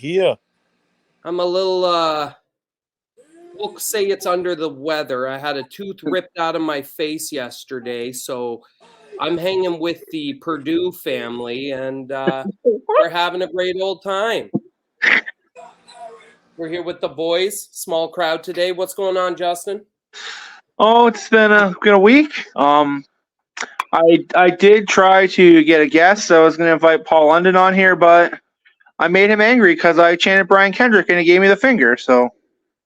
hear. I'm a little, we'll say it's under the weather. I had a tooth ripped out of my face yesterday, so I'm hanging with the Purdue family, and we're having a great old time. We're here with the boys, small crowd today. What's going on, Justin? Oh, it's been a week. I did try to get a guest. So I was going to invite Paul London on here, but I made him angry because I chanted Brian Kendrick and he gave me the finger. So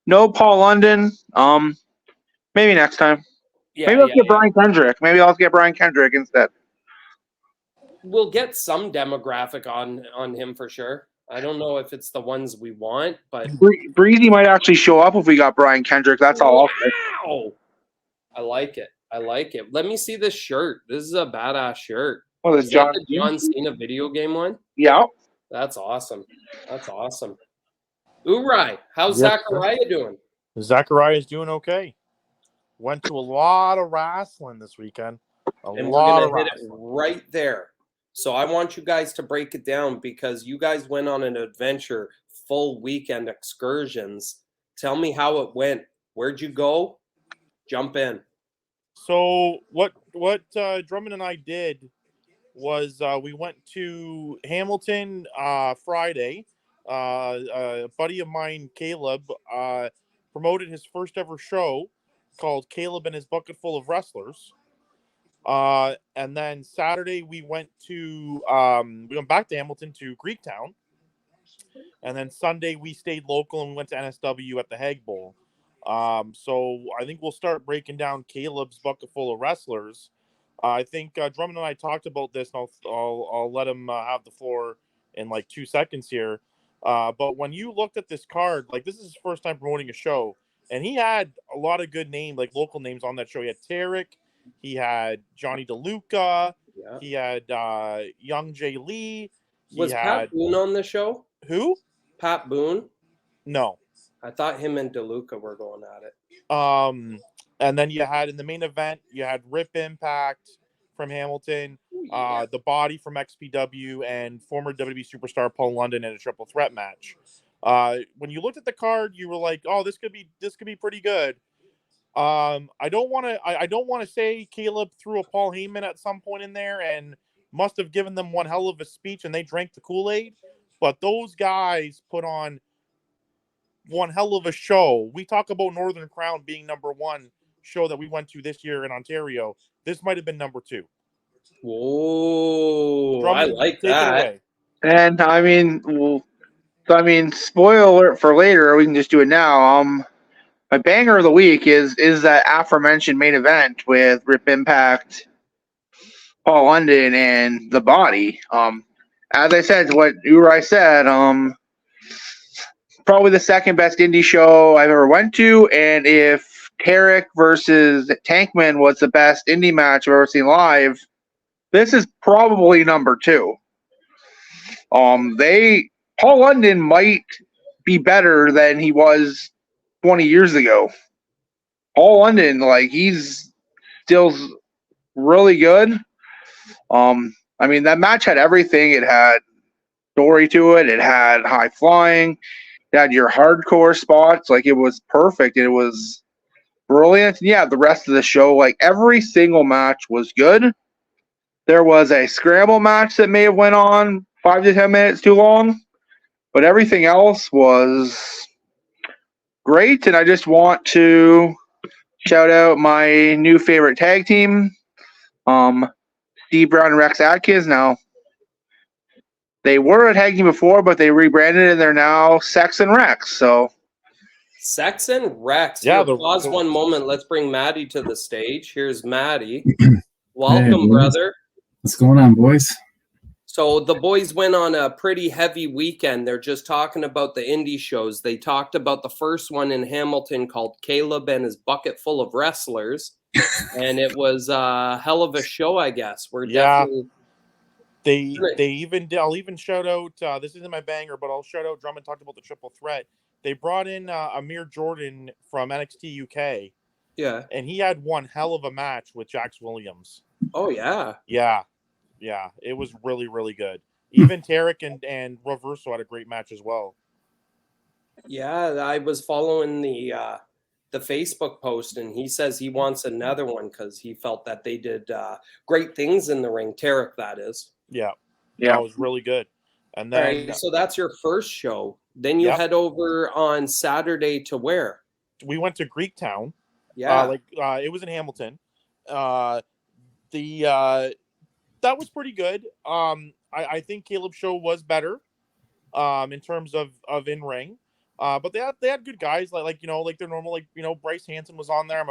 no Paul London. Maybe next time. Maybe I'll get Brian Kendrick. Maybe I'll get Brian Kendrick instead. We'll get some demographic on him for sure. I don't know if it's the ones we want, but Breezy might actually show up if we got Brian Kendrick. That's all I'll say. Wow. I like it. Let me see this shirt. This is a badass shirt. Oh, is that the John Cena video game one? Yeah. That's awesome. Uri, how's Zachariah doing? Zachariah's doing okay. Went to a lot of wrestling this weekend. We're going to hit it right there. So I want you guys to break it down because you guys went on an adventure, full weekend excursions. Tell me how it went. Where'd you go? Jump in. So what Drummond and I did was we went to Hamilton Friday. A buddy of mine, Caleb, promoted his first ever show called Caleb and His Bucket Full of Wrestlers. And then Saturday we went back to Hamilton to Greektown. And then Sunday we stayed local and we went to NSW at the Hag Bowl. So I think we'll start breaking down Caleb's Bucket Full of Wrestlers. I think Drummond and I talked about this, and I'll let him have the floor in like 2 seconds here. But when you looked at this card, like this is his first time promoting a show, and he had a lot of good names, like local names on that show. He had Tarek, he had Johnny DeLuca, he had Young Jay Lee. Was Pat Boone on the show? Who? Pat Boone? No. I thought him and DeLuca were going at it. And then you had in the main event, you had Rip Impact from Hamilton, The Body from XPW, and former WWE superstar Paul London in a triple threat match. When you looked at the card, you were like, "Oh, this could be pretty good." I don't want to say Caleb threw a Paul Heyman at some point in there and must have given them one hell of a speech, and they drank the Kool-Aid. But those guys put on one hell of a show. We talk about Northern Crown being number one show that we went to this year in Ontario. This might have been number two. Whoa, Drummond, I like that. And I mean, spoiler alert for later. We can just do it now. My banger of the week is that aforementioned main event with Rip Impact, Paul London, and The Body. As I said, what Uri said, probably the second best indie show I've ever went to, and if Tarek versus Tankman was the best indie match I've ever seen live, this is probably number two. Paul London might be better than he was 20 years ago. Paul London, he's still really good. I mean, that match had everything. It had story to it. It had high flying. It had your hardcore spots. It was perfect. It was brilliant. And yeah, the rest of the show, every single match was good. There was a scramble match that may have went on 5 to 10 minutes too long, but everything else was great. And I just want to shout out my new favorite tag team, Steve Brown and Rex Atkins. Now, they were a tag team before, but they rebranded and they're now Sex and Rex. So, Sex and Rex. Yeah. Pause one moment. Let's bring Maddie to the stage. Here's Maddie. Welcome, hey, brother. What's going on, boys? So the boys went on a pretty heavy weekend. They're just talking about the indie shows. They talked about the first one in Hamilton called Caleb and His Bucket Full of Wrestlers. And it was a hell of a show, I guess. Definitely... I'll even shout out, this isn't my banger, but I'll shout out, Drummond talked about the triple threat. They brought in Amir Jordan from NXT UK. Yeah. And he had one hell of a match with Jax Williams. Oh, yeah. Yeah, it was really, really good. Even Tarek and Reverso had a great match as well. Yeah, I was following the Facebook post, and he says he wants another one because he felt that they did great things in the ring. Tarek, that is. Yeah. Yeah. No, it was really good. And All then, right, so that's your first show. Then you yep, head over on Saturday to where? we went to Greektown. Yeah. It was in Hamilton. Uh, the that was pretty good. I think Caleb's show was better. In terms of in ring. But they had good guys like like they're normal, like Bryce Hanson was on there. I'm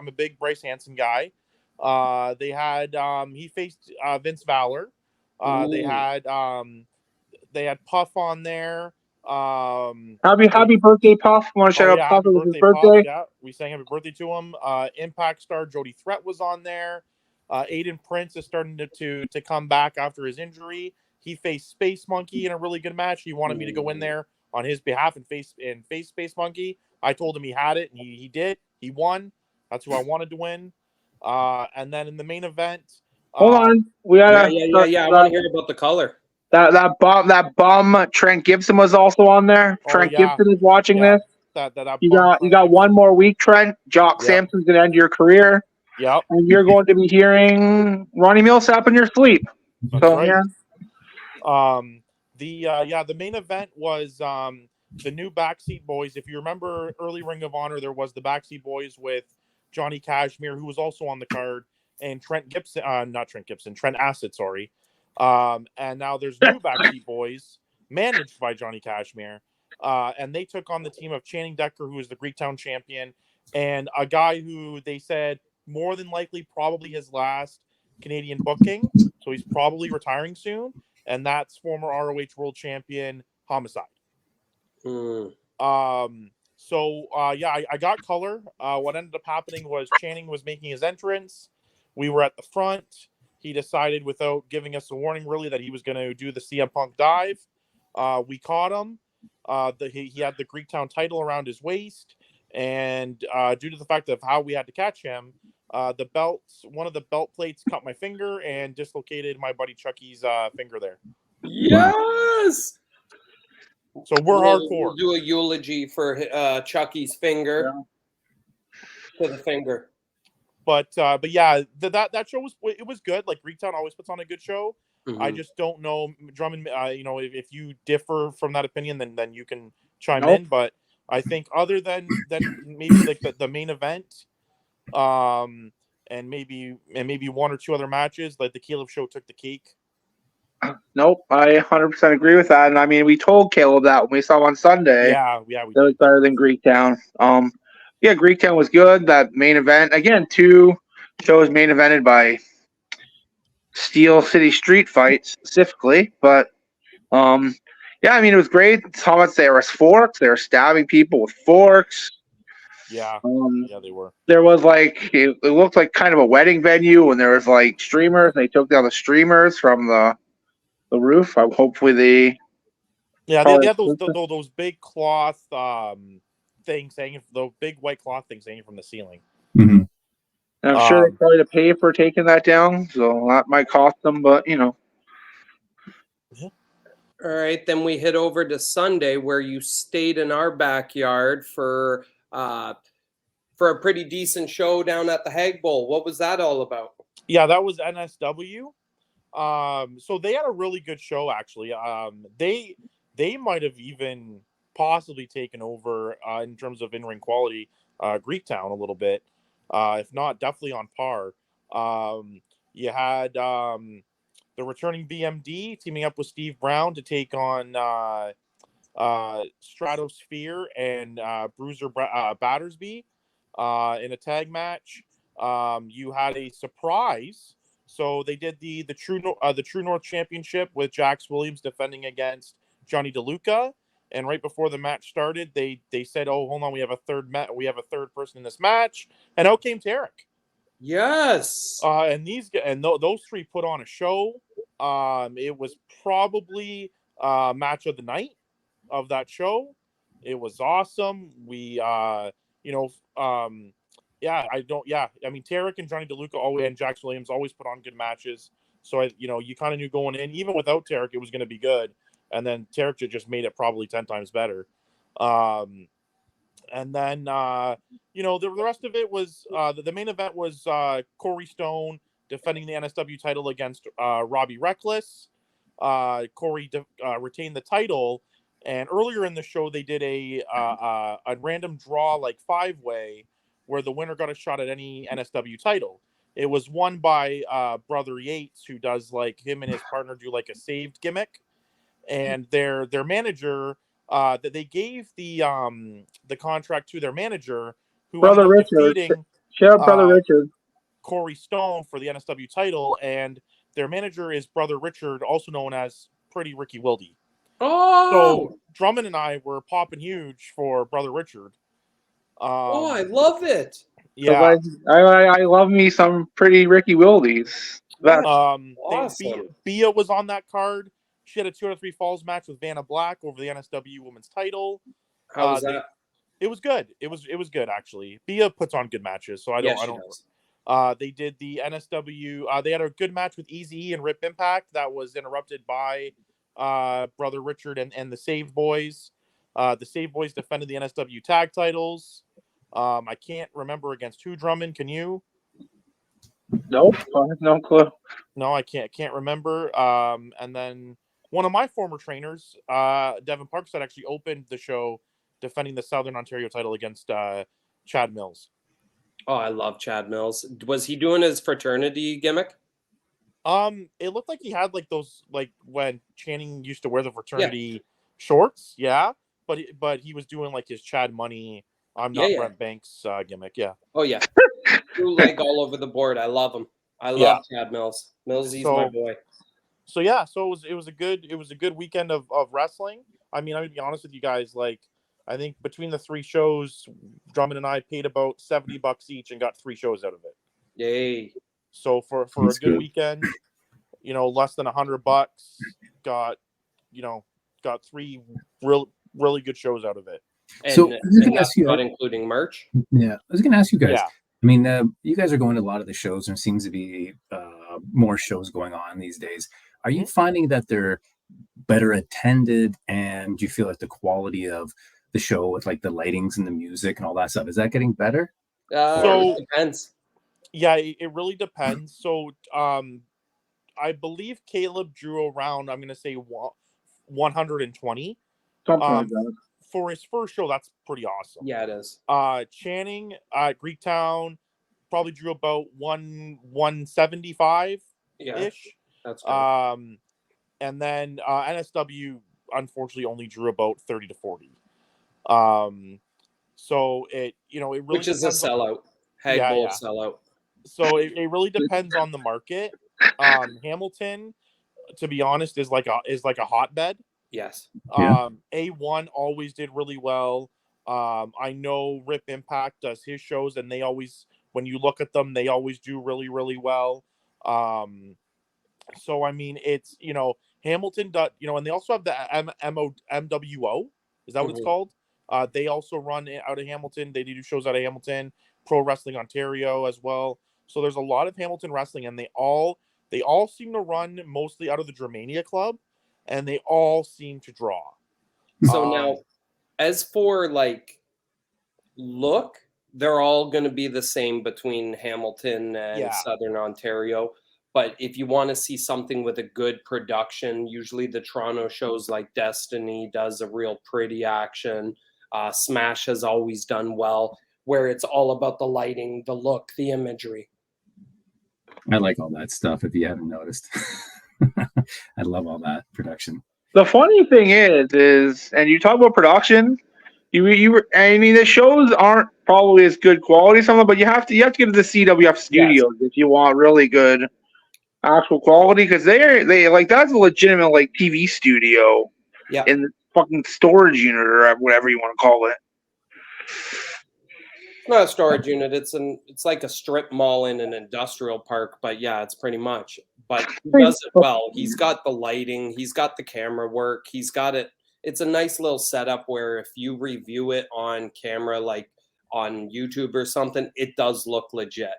a big Bryce Hanson guy. They had he faced Vince Valor. They Ooh. had Puff on there. Happy birthday, Puff. Want to shout Oh out yeah, Puff? happy It was his birthday, Puff. birthday. Yeah, we sang happy birthday to him. Impact star Jody Threat was on there. Aiden Prince is starting to come back after his injury. He faced Space Monkey in a really good match. He wanted me to go in there on his behalf and face Space Monkey. I told him he had it, and he did. He won. That's who I wanted to win. And then in the main event, Hold on, we Yeah, gotta I want to hear about the color. that bum Trent Gibson was also on there. Oh Trent yeah, Gibson is watching yeah, this. that You bum got Trent one Gibson. more week, Trent. Jock Yep, Sampson's gonna end your career, yep, and you're going to be hearing Ronnie Millsap in your sleep. that's So right. yeah, The main event was the new Backseat Boys. If you remember early Ring of Honor, there was the Backseat Boys with Johnny Cashmere, who was also on the card, and Trent Acid, sorry. And now there's new Backseat Boys managed by Johnny Cashmere. And they took on the team of Channing Decker, who is the Greektown champion, and a guy who they said more than likely probably his last Canadian booking. So he's probably retiring soon. And that's former ROH World Champion Homicide. Hmm. I got color. What ended up happening was Channing was making his entrance. We were at the front. He decided, without giving us a warning, really, that he was going to do the CM Punk dive. We caught him. He had the Greektown title around his waist, and due to the fact of how we had to catch him, one of the belt plates cut my finger and dislocated my buddy Chucky's finger there. Yes. So we're We'll hardcore. do a eulogy for Chucky's finger to the finger. But yeah, that show was good. Like Greektown always puts on a good show. Mm-hmm. I just don't know, Drummond. If you differ from that opinion, then you can chime in. But I think other than maybe like the main event, and maybe one or two other matches, like the Caleb show took the cake. Nope, I 100% agree with that. And I mean, we told Caleb that when we saw him on Sunday. Yeah, we that was better than Greektown. Yeah, Greektown was good. That main event, again, 2 shows main evented by Steel City Street Fight specifically. But yeah, I mean, it was great. Thomas, there was forks. They were stabbing people with forks. Yeah, they were. There was it looked like kind of a wedding venue, and there was like streamers. They took down the streamers from the roof. Hopefully they. Yeah, they had those big cloth things hanging, those big white cloth things hanging from the ceiling. Mm-hmm. And I'm sure they probably had to pay for taking that down, so that might cost them. But All right, then we head over to Sunday, where you stayed in our backyard for a pretty decent show down at the Hag Bowl. What was that all about? Yeah, that was NSW. So they had a really good show, actually. They might have even possibly taken over in terms of in-ring quality Greektown a little bit, if not definitely on par. You had the returning BMD teaming up with Steve Brown to take on Stratosphere and Bruiser Battersby in a tag match. You had a surprise. So they did the True North Championship with Jax Williams defending against Johnny DeLuca, and right before the match started, they said, "Oh, hold on, we have a third person in this match," and out came Tarek. Yes. Those three put on a show. It was probably match of the night of that show. It was awesome. We I mean, Tarek and Johnny DeLuca and Jax Williams always put on good matches. So you kind of knew going in, even without Tarek, it was going to be good. And then Tarek just made it probably 10 times better. And then the rest of it was the main event was Corey Stone defending the NSW title against Robbie Reckless. Corey retained the title, and earlier in the show they did a random draw, like 5-way, where the winner got a shot at any NSW title. It was won by Brother Yates, who does, like, him and his partner do like a saved gimmick, and their manager that they gave the contract to their manager, who Brother ended up Richard. defeating Shout out Brother Richard. Corey Stone for the NSW title, and their manager is Brother Richard, also known as Pretty Ricky Wilde. Oh, So Drummond and I were popping huge for Brother Richard. I love it. Yeah. I love me some Pretty Ricky Wildes. Awesome. Bia was on that card. She had a 2 out of 3 falls match with Vanna Black over the NSW Women's title. How was that? It was good. It was good, actually. Bia puts on good matches, so I don't. Does. They did the NSW. They had a good match with AEZ and Rip Impact that was interrupted by Brother Richard and the Save Boys. The Save Boys defended the NSW tag titles. I can't remember against who, Drummond. Can you? Nope, no clue. No, I can't remember. And then one of my former trainers, Devin Parkside, actually opened the show defending the Southern Ontario title against Chad Mills. Oh, I love Chad Mills. Was he doing his fraternity gimmick? It looked like he had like those, like when Channing used to wear the fraternity shorts. Yeah, but he was doing like his Chad Money, I'm not Brent Banks gimmick. Yeah. Oh yeah. True leg all over the board. I love him. I love Chad Mills. Millsy's my boy. So yeah, so it was a good weekend of wrestling. I mean, I'm gonna be honest with you guys, like, I think between the 3 shows, Drummond and I paid about $70 each and got 3 shows out of it. Yay. So for a good weekend, less than $100, got 3 really good shows out of it. So that's not including merch. Yeah, I was going to ask you guys. Yeah. I mean, you guys are going to a lot of the shows, and there seems to be more shows going on these days. Are you finding that they're better attended, and do you feel like the quality of the show with like the lightings and the music and all that stuff, is that getting better? It depends. Yeah, it really depends. So I believe Caleb drew around, I'm going to say 120. For his first show, that's pretty awesome. Yeah, it is. Channing, Greektown, probably drew about 175 ish. Yeah, that's good. And then NSW unfortunately only drew about 30 to 40. So it really, which is a sellout. Sellout. So it really depends on the market. Hamilton, to be honest, is like a hotbed. Yes. A1 always did really well. I know Rip Impact does his shows, and they always, when you look at them, they always do really, really well. So I mean, it's Hamilton, and they also have the MWO. Is that what it's called? They also run out of Hamilton. They do shows out of Hamilton. Pro Wrestling Ontario as well. So there's a lot of Hamilton wrestling, and they all seem to run mostly out of the Dramania Club. And they all seem to draw. So now, as for like look, they're all going to be the same between Hamilton and Southern Ontario. But if you want to see something with a good production, usually the Toronto shows like Destiny does a real pretty action. Smash has always done well, where it's all about the lighting, the look, the imagery. I like all that stuff, if you haven't noticed. I love all that production. The funny thing is, and you talk about production, I mean, the shows aren't probably as good quality, some of them, but you have to get to the CWF studios if you want really good actual quality, because they like that's a legitimate like TV studio in the fucking storage unit or whatever you want to call it. Not a storage unit. It's like a strip mall in an industrial park, but yeah, it's pretty much. But he does it well. He's got the lighting. He's got the camera work. He's got it. It's a nice little setup where if you review it on camera, like on YouTube or something, it does look legit.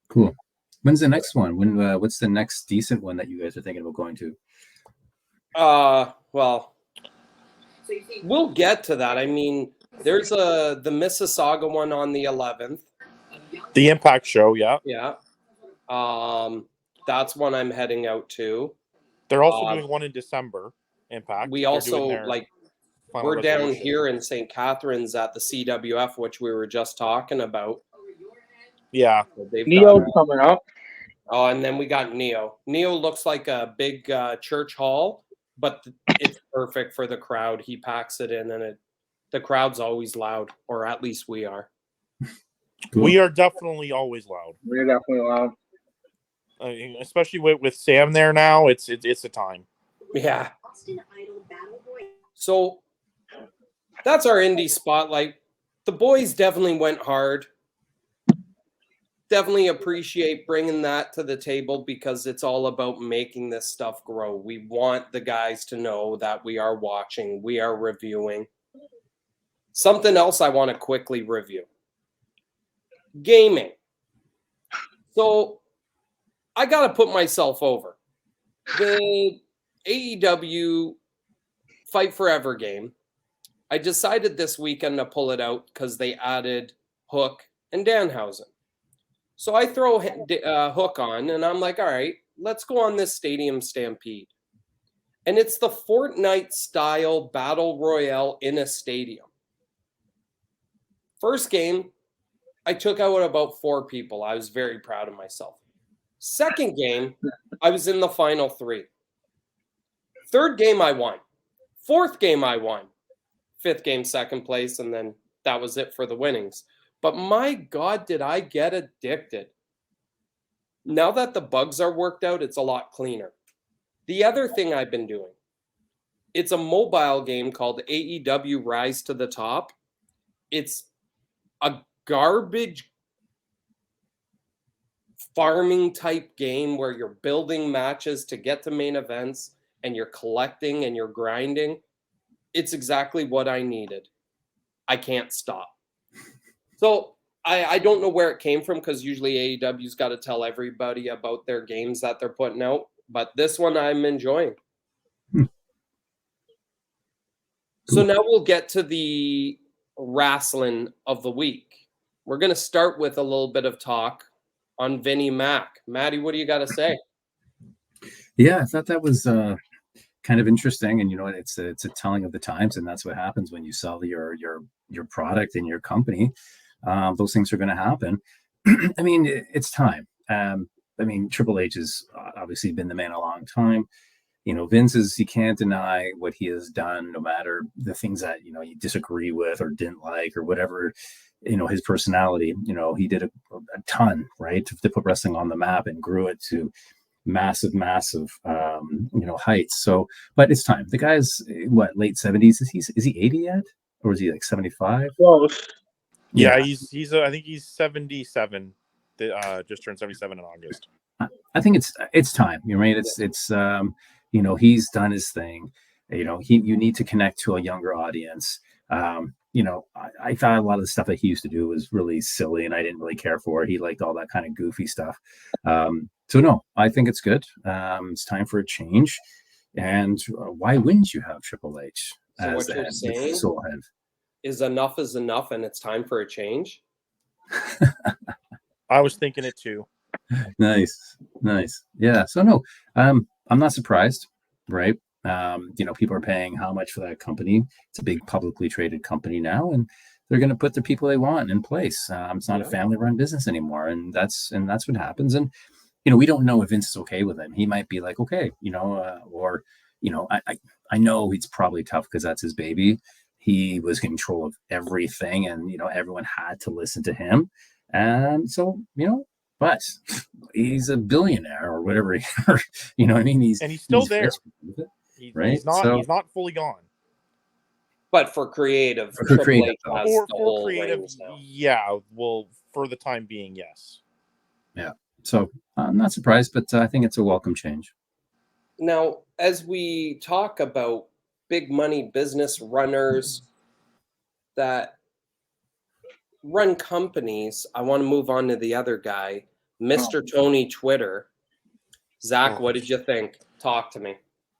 Cool. When's the next one? What's the next decent one that you guys are thinking about going to? Well, We'll get to that. I mean, there's the Mississauga one on the 11th. The Impact show, yeah. Yeah. That's one I'm heading out to. They're also doing one in December, Impact. We They're also, doing their like, Final we're down Resolution. here in St. Catharines at the CWF, which we were just talking about. Yeah. So they've Neo's got, coming up. oh, and then we got Neo. Neo looks like a big church hall, but it's perfect for the crowd. He packs it in, and the crowd's always loud, or at least we are. Cool. We are definitely always loud. We're definitely loud. Especially with Sam there now, it's a time. Yeah. So that's our indie spotlight. The boys definitely went hard. Definitely appreciate bringing that to the table because it's all about making this stuff grow. We want the guys to know that we are watching, we are reviewing. Something else I want to quickly review. Gaming. So I got to put myself over. The AEW Fight Forever game, I decided this weekend to pull it out because they added Hook and Danhausen. So I throw Hook on, and I'm like, all right, let's go on this Stadium Stampede. And it's the Fortnite-style battle royale in a stadium. First game, I took out about 4 people. I was very proud of myself. Second game, I was in the final 3. Third game, I won. Fourth game, I won. Fifth game, second place, and then that was it for the winnings. But my God, did I get addicted. Now that the bugs are worked out, it's a lot cleaner. The other thing I've been doing, it's a mobile game called AEW Rise to the Top. It's a garbage farming type game where you're building matches to get to main events and you're collecting and you're grinding. It's exactly what I needed. I can't stop. So I don't know where it came from because usually AEW's got to tell everybody about their games that they're putting out. But this one I'm enjoying. So now we'll get to the wrestling of the week. We're going to start with a little bit of talk on Vinnie Mac. Maddie, what do you got to say? Yeah, I thought that was kind of interesting, and you know, it's a telling of the times, and that's what happens when you sell your product and your company. Those things are going to happen. I mean, it's time. I mean, Triple H has obviously been the man a long time. You know, you can't deny what he has done, no matter the things that, you know, you disagree with or didn't like or whatever, you know, his personality. You know, he did a ton, right, to put wrestling on the map and grew it to massive, you know, heights. So, but it's time. The guy's what, late 70s? Is he 80 yet, or is he like 75? Close. Yeah, he's I think he's 77. Just turned 77 in August. I think it's time. You're right. It's you know, he's done his thing. You know, you need to connect to a younger audience. You know, I thought a lot of the stuff that he used to do was really silly, and I didn't really care for it. He liked all that kind of goofy stuff. So no, I think it's good. It's time for a change. And why wouldn't you have Triple H as what you're saying sole head? Is enough, and it's time for a change? I was thinking it too. Nice. Yeah. So no, I'm not surprised, right? You know, people are paying how much for that company? It's a big publicly traded company now, and they're going to put the people they want in place. It's not a family-run business anymore, and that's what happens. And you know, we don't know if Vince is okay with him. He might be like, okay, you know, or you know, I know it's probably tough because that's his baby. He was in control of everything, and you know, everyone had to listen to him. And so, you know, but he's a billionaire or whatever. You know what I mean? He's still there. Right? He's not fully gone. But for creative, for creative, yeah. Well, for the time being, yes. Yeah. So I'm not surprised, but I think it's a welcome change. Now, as we talk about big money business runners that run companies, I want to move on to the other guy, Mr. Tony Twitter. Zach, what did you think? Talk to me.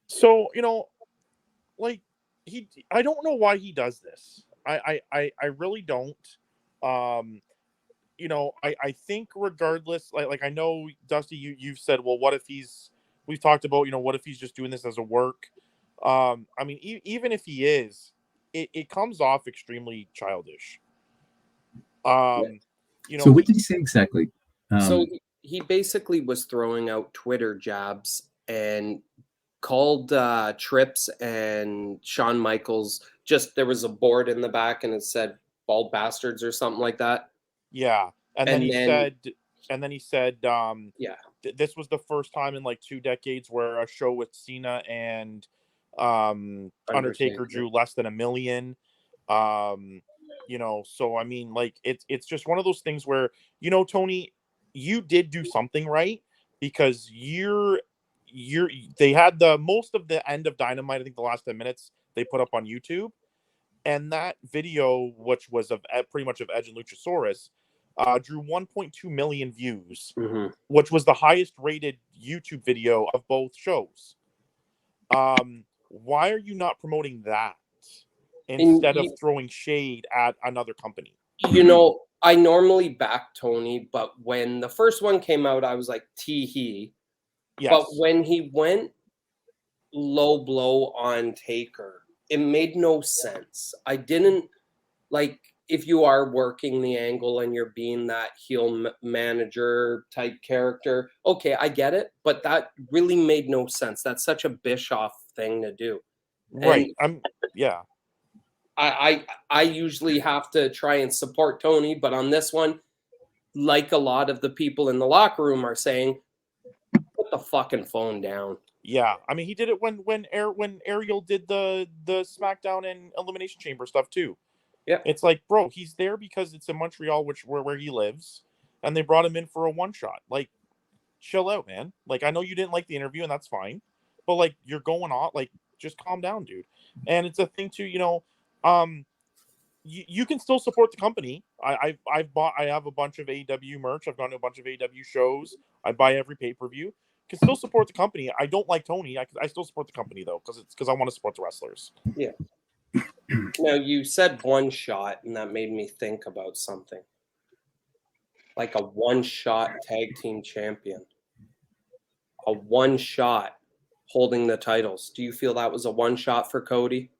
So, you know, like, I don't know why he does this. I really don't. You know, I think regardless, like I know Dusty, you've said, well, what if we've talked about, you know, what if he's just doing this as a work? I mean, even if he is, it comes off extremely childish. You know, So what did he say exactly? So he basically was throwing out Twitter jabs and called Trips and Shawn Michaels. Just there was a board in the back and it said "bald bastards" or something like that. yeah, and then he said, yeah, this was the first time in like 2 decades where a show with Cena and Undertaker drew less than 1 million. You know, so I mean, like it's just one of those things where, you know, Tony, you did do something right, because they had the most of the end of Dynamite. I think the last 10 minutes they put up on YouTube, and that video, which was of pretty much of Edge and Luchasaurus, drew 1.2 million views, which was the highest rated YouTube video of both shows. Why are you not promoting that instead of throwing shade at another company? You know, I normally back Tony, but when the first one came out, I was like, tee-hee. Yes. But when he went low blow on Taker, it made no sense. I didn't like, if you are working the angle and you're being that heel manager type character, okay, I get it, but that really made no sense. That's such a Bischoff thing to do. Right. Yeah. I usually have to try and support Tony, but on this one, like a lot of the people in the locker room are saying, put the fucking phone down. Yeah, I mean, he did it when Ariel did the SmackDown and Elimination Chamber stuff too. Yeah, it's like, bro, he's there because it's in Montreal, where he lives, and they brought him in for a one shot. Like, chill out, man. Like, I know you didn't like the interview, and that's fine, but like, you're going on. Like, just calm down, dude. And it's a thing too, you know. You can still support the company. I have a bunch of AEW merch. I've gone to a bunch of AEW shows. I buy every pay-per-view. Can still support the company. I don't like Tony. I still support the company though, because I want to support the wrestlers. Yeah. Now you said one shot, and that made me think about something. Like a one-shot tag team champion. A one shot holding the titles. Do you feel that was a one shot for Cody?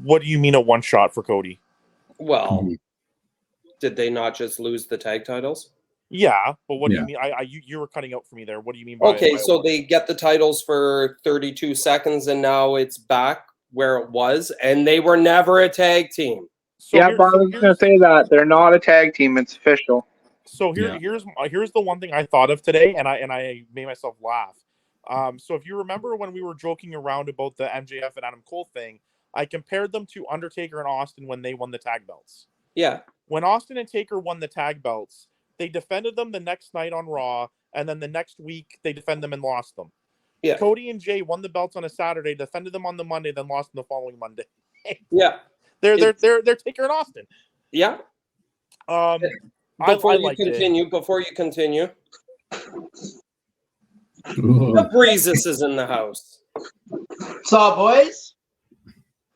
What do you mean a one shot for Cody? Well, did they not just lose the tag titles? Yeah, but what do you mean? You were cutting out for me there. What do you mean by? Okay, so they get the titles for 32 seconds, and now it's back where it was, and they were never a tag team. So yeah, but I was going to say that they're not a tag team; it's official. So here's the one thing I thought of today, and I made myself laugh. So if you remember when we were joking around about the MJF and Adam Cole thing, I compared them to Undertaker and Austin when they won the tag belts. Yeah. When Austin and Taker won the tag belts, they defended them the next night on Raw, and then the next week they defended them and lost them. Yeah. Cody and Jay won the belts on a Saturday, defended them on the Monday, then lost them the following Monday. Yeah. They're Taker and Austin. Yeah. Before you continue, the Breezes is in the house. What's up, boys?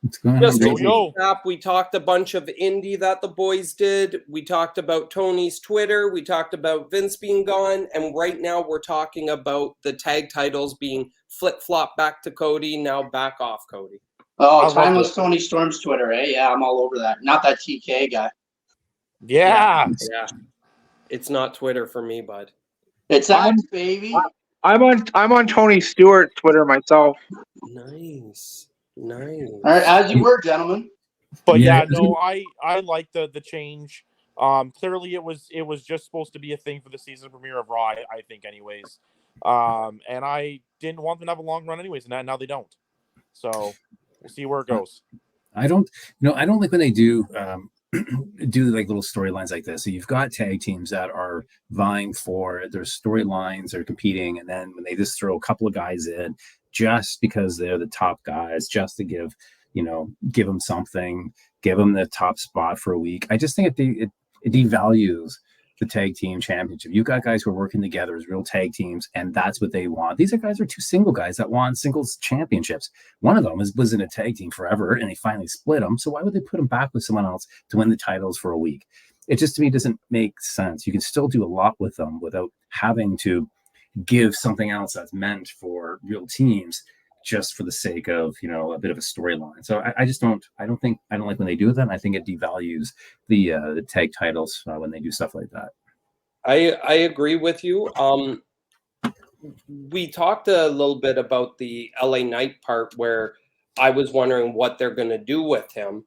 What's going Just on? to recap, we talked a bunch of indie that the boys did. We talked about Tony's Twitter. We talked about Vince being gone. And right now we're talking about the tag titles being flip-flop back to Cody, now back off Cody. Oh, timeless Tony Storm's Twitter, eh? Yeah, I'm all over that. Not that TK guy. Yeah. It's not Twitter for me, bud. It's X, baby. I'm on Tony Stewart's Twitter myself. Nice. All right, as you were, gentlemen. But I like the change. Clearly it was just supposed to be a thing for the season premiere of Raw, I think, anyways. And I didn't want them to have a long run anyways, and now they don't. So we'll see where it goes. I don't like when they do like little storylines like this. So you've got tag teams that are vying for their storylines, they're competing, and then when they just throw a couple of guys in just because they're the top guys, just to give them something, give them the top spot for a week. I just think it devalues the tag team championship. You got guys who are working together as real tag teams, and that's what they want. These are guys who are two single guys that want singles championships. One of them was in a tag team forever, and they finally split them. So why would they put them back with someone else to win the titles for a week? It just, to me, doesn't make sense. You can still do a lot with them without having to give something else that's meant for real teams just for the sake of, a bit of a storyline. So I don't like when they do that. I think it devalues the tag titles when they do stuff like that. I agree with you. We talked a little bit about the LA Knight part where I was wondering what they're going to do with him.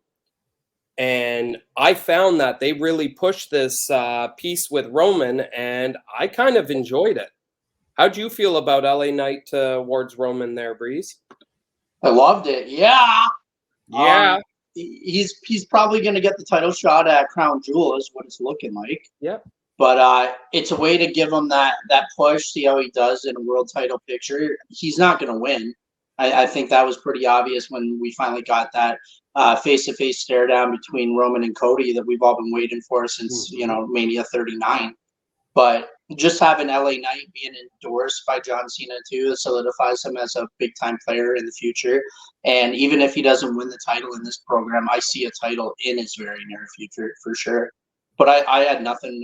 And I found that they really pushed this piece with Roman, and I kind of enjoyed it. How'd you feel about LA Knight towards Roman there, Breeze? I loved it. Yeah. Yeah. He's probably going to get the title shot at Crown Jewel is what it's looking like. Yep. But it's a way to give him that push, see how he does in a world title picture. He's not going to win. I think that was pretty obvious when we finally got that face-to-face stare down between Roman and Cody that we've all been waiting for since, Mania 39. But just having LA Knight being endorsed by John Cena too solidifies him as a big time player in the future. And even if he doesn't win the title in this program, I see a title in his very near future for sure. But I had nothing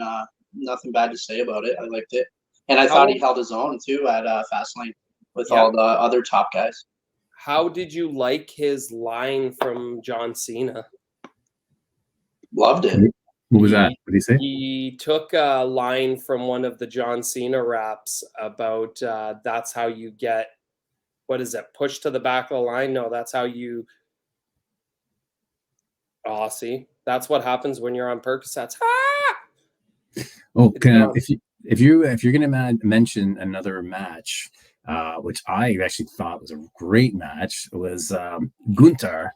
bad to say about it. I liked it, and I thought he held his own too at Fastlane with all the other top guys. How did you like his line from John Cena? Loved it. What was that? What did he say? He took a line from one of the John Cena raps about that's how you get, what is it, pushed to the back of the line? No, that's how you. Oh, see, that's what happens when you're on Percocets. Ah! Oh, if you're gonna mention another match, which I actually thought was a great match, was Gunther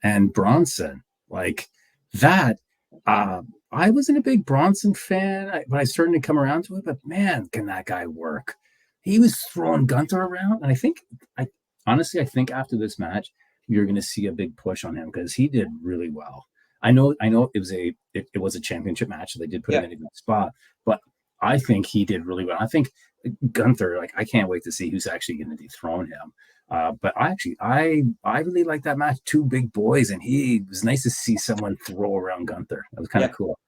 and Bronson. Like that. I wasn't a big Bronson fan, but I started to come around to it. But man, can that guy work? He was throwing Gunther around, and I think after this match, you're going to see a big push on him because he did really well. I know it was a championship match, so they did put him in a good spot, but I think he did really well. I think Gunther, I can't wait to see who's actually going to dethrone him. But I really like that match. Two big boys, and it was nice to see someone throw around Gunther. That was kind of cool.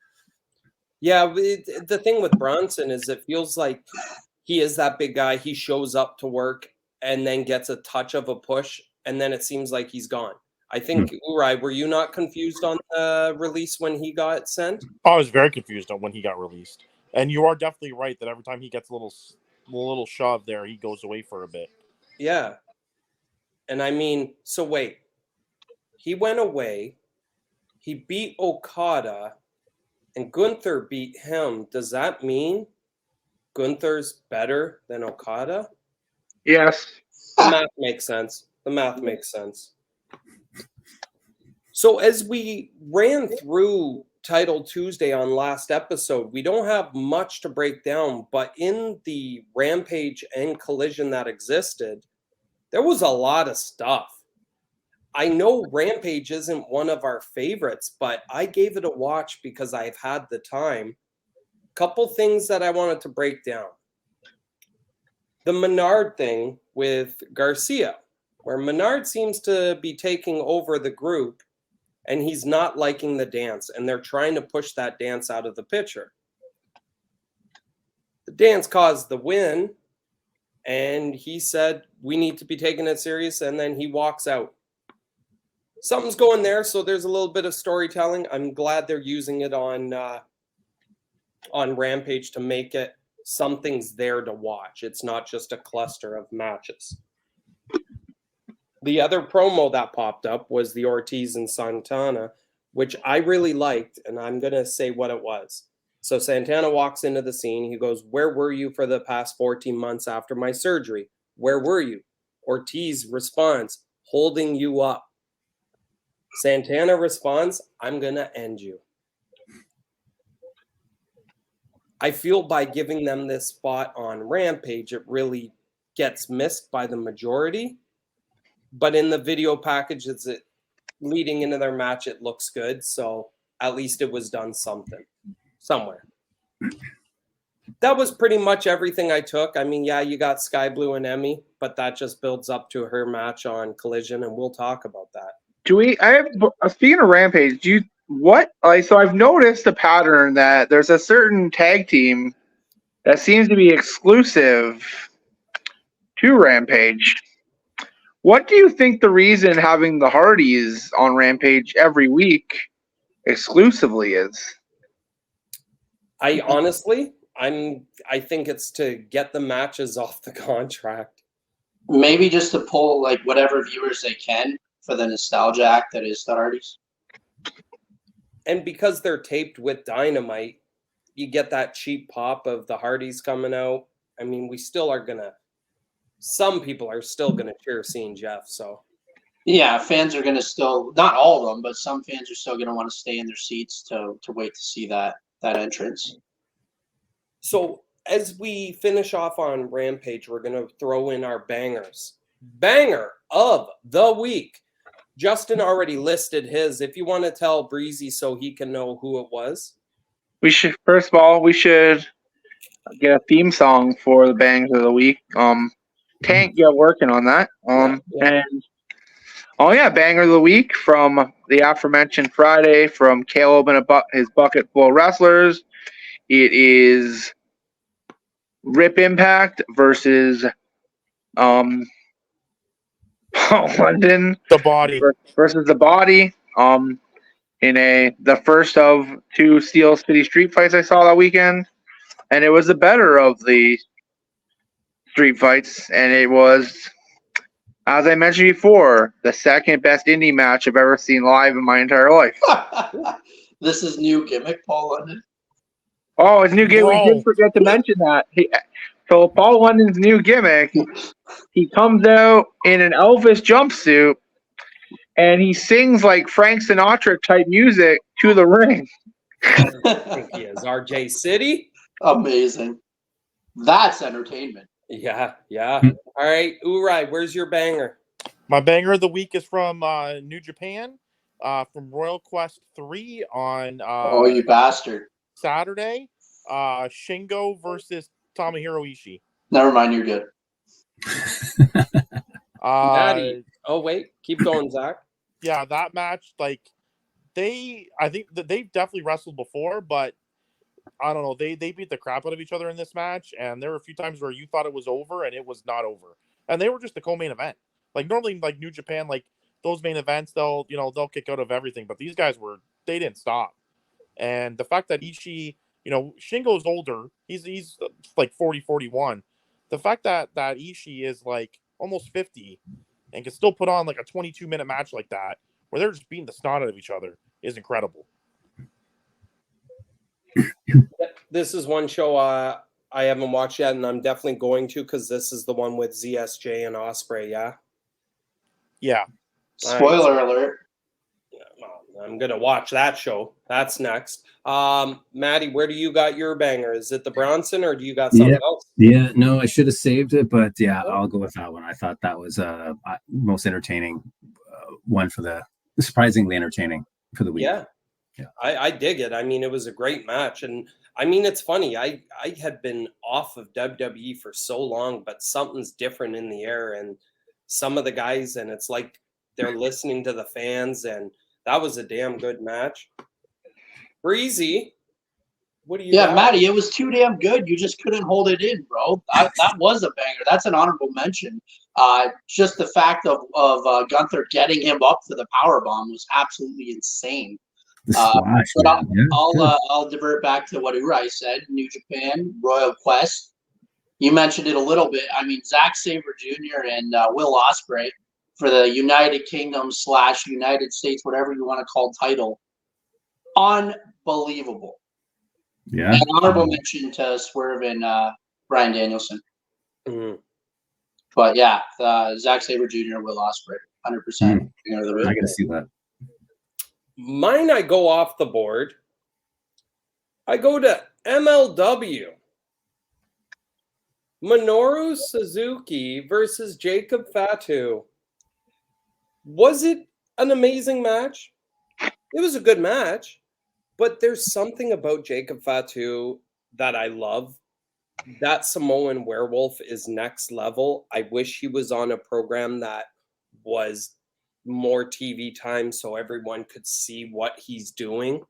Yeah, the thing with Bronson is it feels like he is that big guy. He shows up to work and then gets a touch of a push, and then it seems like he's gone. I think, Urai, were you not confused on the release when he got sent? I was very confused on when he got released. And you are definitely right that every time he gets a little shove there, he goes away for a bit. Yeah. And I mean, so wait. He went away. He beat Okada, and Gunther beat him. Does that mean Gunther's better than Okada? Yes. The math makes sense. So as we ran through Title Tuesday on last episode, we don't have much to break down, but in the Rampage and Collision that existed, there was a lot of stuff. I know Rampage isn't one of our favorites, but I gave it a watch because I've had the time. Couple things that I wanted to break down. The Menard thing with Garcia, where Menard seems to be taking over the group and he's not liking the dance, and they're trying to push that dance out of the picture. The dance caused the win, and he said, we need to be taking it serious, and then he walks out. Something's going there, so there's a little bit of storytelling. I'm glad they're using it on Rampage to make it something's there to watch. It's not just a cluster of matches. The other promo that popped up was the Ortiz and Santana, which I really liked, and I'm going to say what it was. So Santana walks into the scene. He goes, where were you for the past 14 months after my surgery? Where were you? Ortiz responds, holding you up. Santana responds, I'm going to end you. I feel by giving them this spot on Rampage, it really gets missed by the majority. But in the video package, it's leading into their match, it looks good. So at least it was done somewhere. That was pretty much everything I took. I mean, yeah, you got Sky Blue and Emmy, but that just builds up to her match on Collision, and we'll talk about that. Speaking of Rampage, so I've noticed a pattern that there's a certain tag team that seems to be exclusive to Rampage. What do you think the reason having the Hardys on Rampage every week exclusively is? I think it's to get the matches off the contract. Maybe just to pull like whatever viewers they can for the nostalgia act that is the Hardys. And because they're taped with Dynamite, you get that cheap pop of the Hardys coming out. I mean, some people are still gonna cheer seeing Jeff. So yeah, fans are gonna still, not all of them, but some fans are still gonna want to stay in their seats to wait to see that entrance. So as we finish off on Rampage, we're gonna throw in our bangers. Banger of the week. Justin already listed his. If you want to tell Breezy so he can know who it was. First of all, we should get a theme song for the bangs of the week. Tank, get working on that. Yeah. And banger of the week from the aforementioned Friday from Caleb and his bucket full of wrestlers. It is Rip Impact versus Paul London. The Body versus the Body. In the first of 2 Steel City Street fights I saw that weekend, and it was the better of the street fights, and it was, as I mentioned before, the second best indie match I've ever seen live in my entire life. This is new gimmick, Paul London. Oh, his new gimmick. We did forget to mention that. So Paul London's new gimmick, he comes out in an Elvis jumpsuit, and he sings like Frank Sinatra type music to the ring. I think he is RJ City. Amazing. That's entertainment. Yeah. All right, Urai, where's your banger? My banger of the week is from New Japan, from Royal Quest 3 on Oh, you bastard. Saturday. Shingo versus Tomohiro Ishii. Never mind, you're good. Maddie. Oh, wait. Keep going, Zach. Yeah, that match, I think that they've definitely wrestled before, but I don't know. They beat the crap out of each other in this match, and there were a few times where you thought it was over, and it was not over. And they were just the co-main event. Like normally, like New Japan, like those main events, they'll kick out of everything, but these guys they didn't stop. And the fact that Ishii, Shingo's older, he's like 40, 41. The fact that Ishii is like almost 50 and can still put on like a 22-minute match like that, where they're just beating the snot out of each other, is incredible. This is one show I haven't watched yet, and I'm definitely going to, because this is the one with ZSJ and Osprey. Yeah. Spoiler alert. Yeah, well, I'm gonna watch that show. That's next. Maddie, where do you got your banger? Is it the Bronson, or do you got something else? Yeah, no, I should have saved it, but yeah, I'll go with that one. I thought that was most entertaining one surprisingly entertaining for the week. Yeah. I dig it. I mean, it was a great match, and I mean, it's funny. I had been off of WWE for so long, but something's different in the air, and some of the guys, and it's like they're listening to the fans, and that was a damn good match. Breezy, what do you got? Maddie, it was too damn good. You just couldn't hold it in, bro. That was a banger. That's an honorable mention. Just the fact of Gunther getting him up for the powerbomb was absolutely insane. But I'll divert back to what Urai said. New Japan, Royal Quest. You mentioned it a little bit. I mean, Zack Sabre Jr. and Will Ospreay for the United Kingdom / United States, whatever you want to call title. Unbelievable. Yeah. And honorable mention to Swerve and Bryan Danielson. Mm-hmm. But yeah, Zack Sabre Jr. Will Ospreay, 100%. I gotta see that. Mine, I go off the board. I go to MLW. Minoru Suzuki versus Jacob Fatu. Was it an amazing match? It was a good match, but there's something about Jacob Fatu that I love. That Samoan Werewolf is next level. I wish he was on a program that was more TV time so everyone could see what he's doing.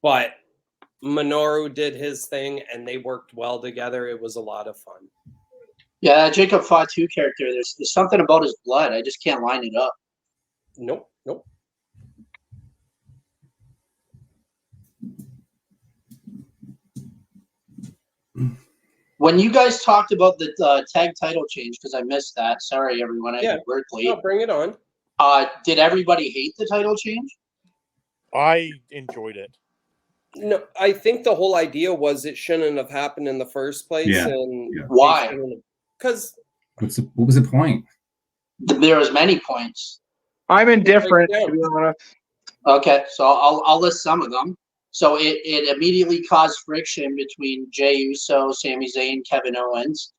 But Minoru did his thing and they worked well together. It was a lot of fun. Yeah, Jacob Fatu character, there's something about his blood. I just can't line it up. Nope. When you guys talked about the tag title change, because I missed that. Sorry, everyone. I worked late. No, bring it on. Did everybody hate the title change? I enjoyed it. No, I think the whole idea was it shouldn't have happened in the first place. Yeah. And Why? Because what was the point? There was many points. I'm indifferent, to be honest. Okay, so I'll list some of them. So it immediately caused friction between Jey Uso, Sami Zayn, Kevin Owens,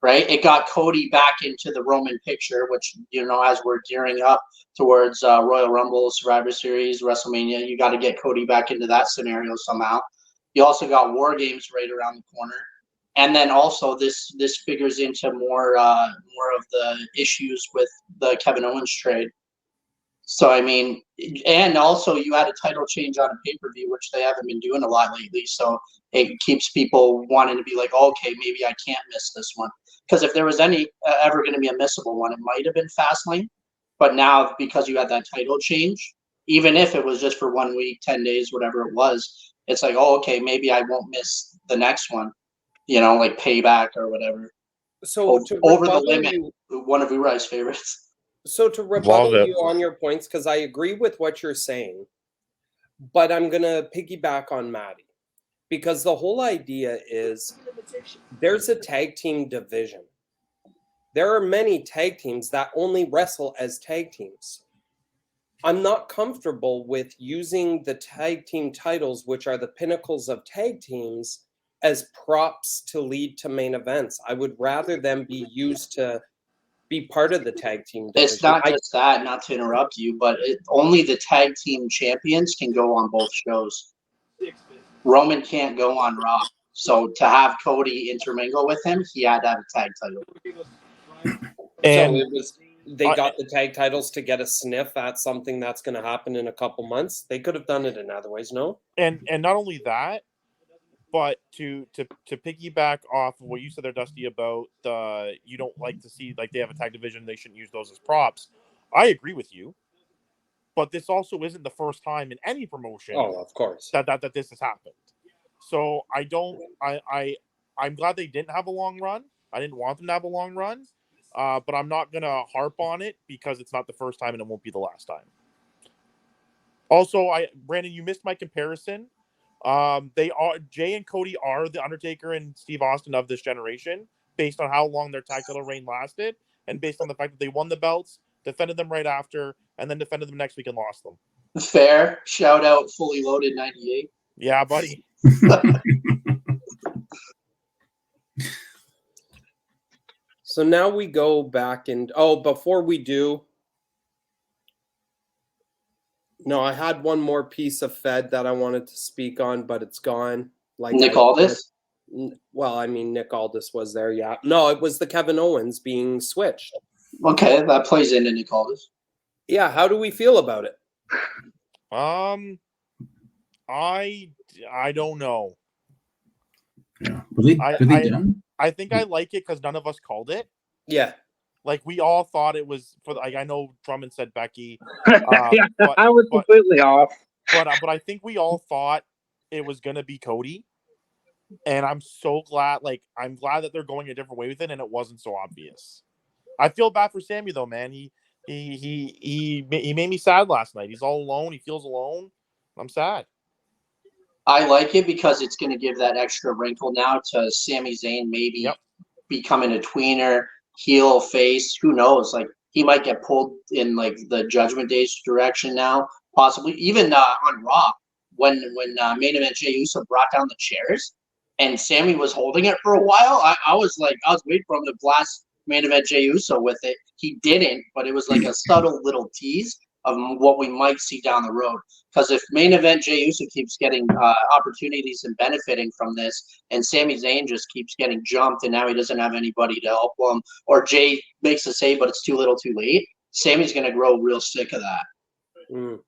right? It got Cody back into the Roman picture, which, as we're gearing up towards Royal Rumble, Survivor Series, WrestleMania, you got to get Cody back into that scenario somehow. You also got War Games right around the corner. And then also this figures into more of the issues with the Kevin Owens trade. So, I mean, and also you had a title change on a pay-per-view, which they haven't been doing a lot lately. So it keeps people wanting to be like, oh, okay, maybe I can't miss this one. Because if there was any ever going to be a missable one, it might have been Fastlane. But now, because you had that title change, even if it was just for 1 week, 10 days, whatever it was, it's like, oh, okay, maybe I won't miss the next one, like Payback or whatever. So Over the Limit, one of Urai's favorites. So to rebuttal you on your points, because I agree with what you're saying, but I'm going to piggyback on Maddie. Because the whole idea is there's a tag team division. There are many tag teams that only wrestle as tag teams. I'm not comfortable with using the tag team titles, which are the pinnacles of tag teams, as props to lead to main events. I would rather them be used to be part of the tag team division. It's not just that, not to interrupt you, but only the tag team champions can go on both shows. Roman can't go on Raw. So to have Cody intermingle with him, he had to have a tag title. And they got the tag titles to get a sniff at something that's going to happen in a couple months. They could have done it in other ways, no? And not only that, but to piggyback off of what you said there, Dusty, about you don't like to see like they have a tag division, they shouldn't use those as props. I agree with you, but this also isn't the first time in any promotion. Oh, of course, that this has happened. So I'm glad they didn't have a long run. I didn't want them to have a long run, but I'm not gonna harp on it because it's not the first time and it won't be the last time. Also, Brandon, you missed my comparison. Jay and Cody are the Undertaker and Steve Austin of this generation, based on how long their tag title reign lasted, and based on the fact that they won the belts, defended them right after, and then defended them next week and lost them. Fair. Shout out Fully Loaded 98. Yeah, buddy. So now we go back and before we do, no, I had one more piece of Fed that I wanted to speak on, but it's gone. Like Nick Aldis? Well, I mean, Nick Aldis was there, yeah. No, it was the Kevin Owens being switched. Okay, that plays into Nick Aldis. Yeah, how do we feel about it? I don't know. Yeah. Were they done? I think I like it because none of us called it. Yeah. Like we all thought it was for like I know Drummond said Becky. Yeah, I was completely off. But I think we all thought it was gonna be Cody. And I'm so glad, I'm glad that they're going a different way with it and it wasn't so obvious. I feel bad for Sammy though, man. He made me sad last night. He's all alone, he feels alone. I'm sad. I like it because it's going to give that extra wrinkle now to Sami Zayn maybe becoming a tweener, heel, face. Who knows? Like he might get pulled in like the Judgment Day's direction now, possibly even on Raw when main event Jey Uso brought down the chairs and Sammy was holding it for a while. I was waiting for him to blast main event Jey Uso with it. He didn't, but it was like a subtle little tease. of what we might see down the road. Because if main event Jey Uso keeps getting opportunities and benefiting from this, and Sami Zayn just keeps getting jumped, and now he doesn't have anybody to help him, or Jey makes a save but it's too little, too late, Sami's going to grow real sick of that. Mm.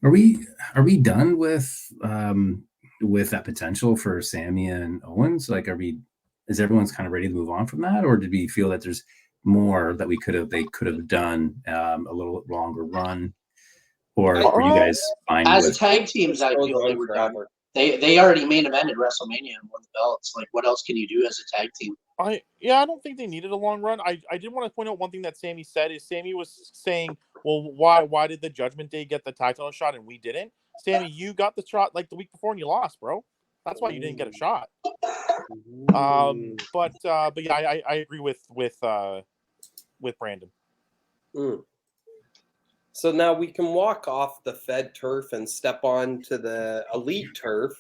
Are we done with that potential for Sami and Owens? Like, is everyone's kind of ready to move on from that, or did we feel that there's more that they could have done a little longer run, or are you guys fine as with tag teams? I feel they were done. They already main evented WrestleMania and won the belts. Like, what else can you do as a tag team? I don't think they needed a long run. I did want to point out one thing that Sami said is Sami was saying, well, why did the Judgment Day get the title shot and we didn't? Sami, you got the shot like the week before and you lost, bro. That's why you didn't get a shot. But yeah, I agree with Brandon. Mm. So now we can walk off the Fed turf and step on to the elite turf.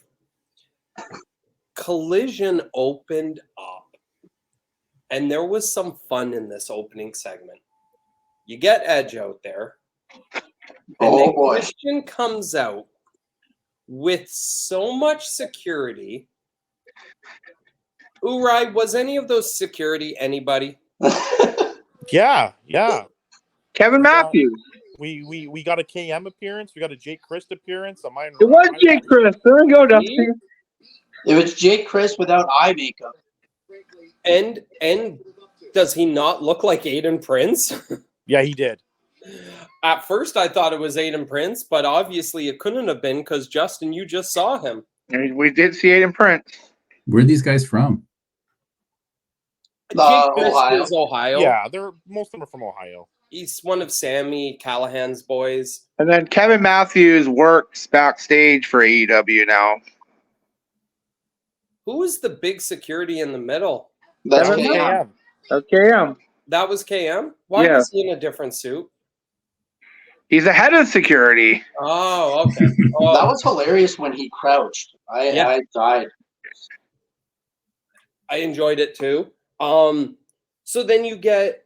Collision opened up, and there was some fun in this opening segment. You get Edge out there, and then Christian comes out with so much security. Urai, was any of those security anybody? Yeah. Kevin Matthews. We got a KM appearance. We got a Jake Christ appearance. It was Jake Christ. There we go, Dusty. It was Jake Christ without eye makeup. And does he not look like Aiden Prince? Yeah, he did. At first, I thought it was Aiden Prince, but obviously it couldn't have been because, Justin, you just saw him. We did see Aiden Prince. Where are these guys from? Jake Christ is Ohio. Yeah, most of them are from Ohio. He's one of Sami Callahan's boys. And then Kevin Matthews works backstage for AEW now. Who is the big security in the middle? That's KM. That's KM. That was KM? Why was he in a different suit? He's the head of security. Oh, okay. That was hilarious when he crouched. I died. I enjoyed it too. So then you get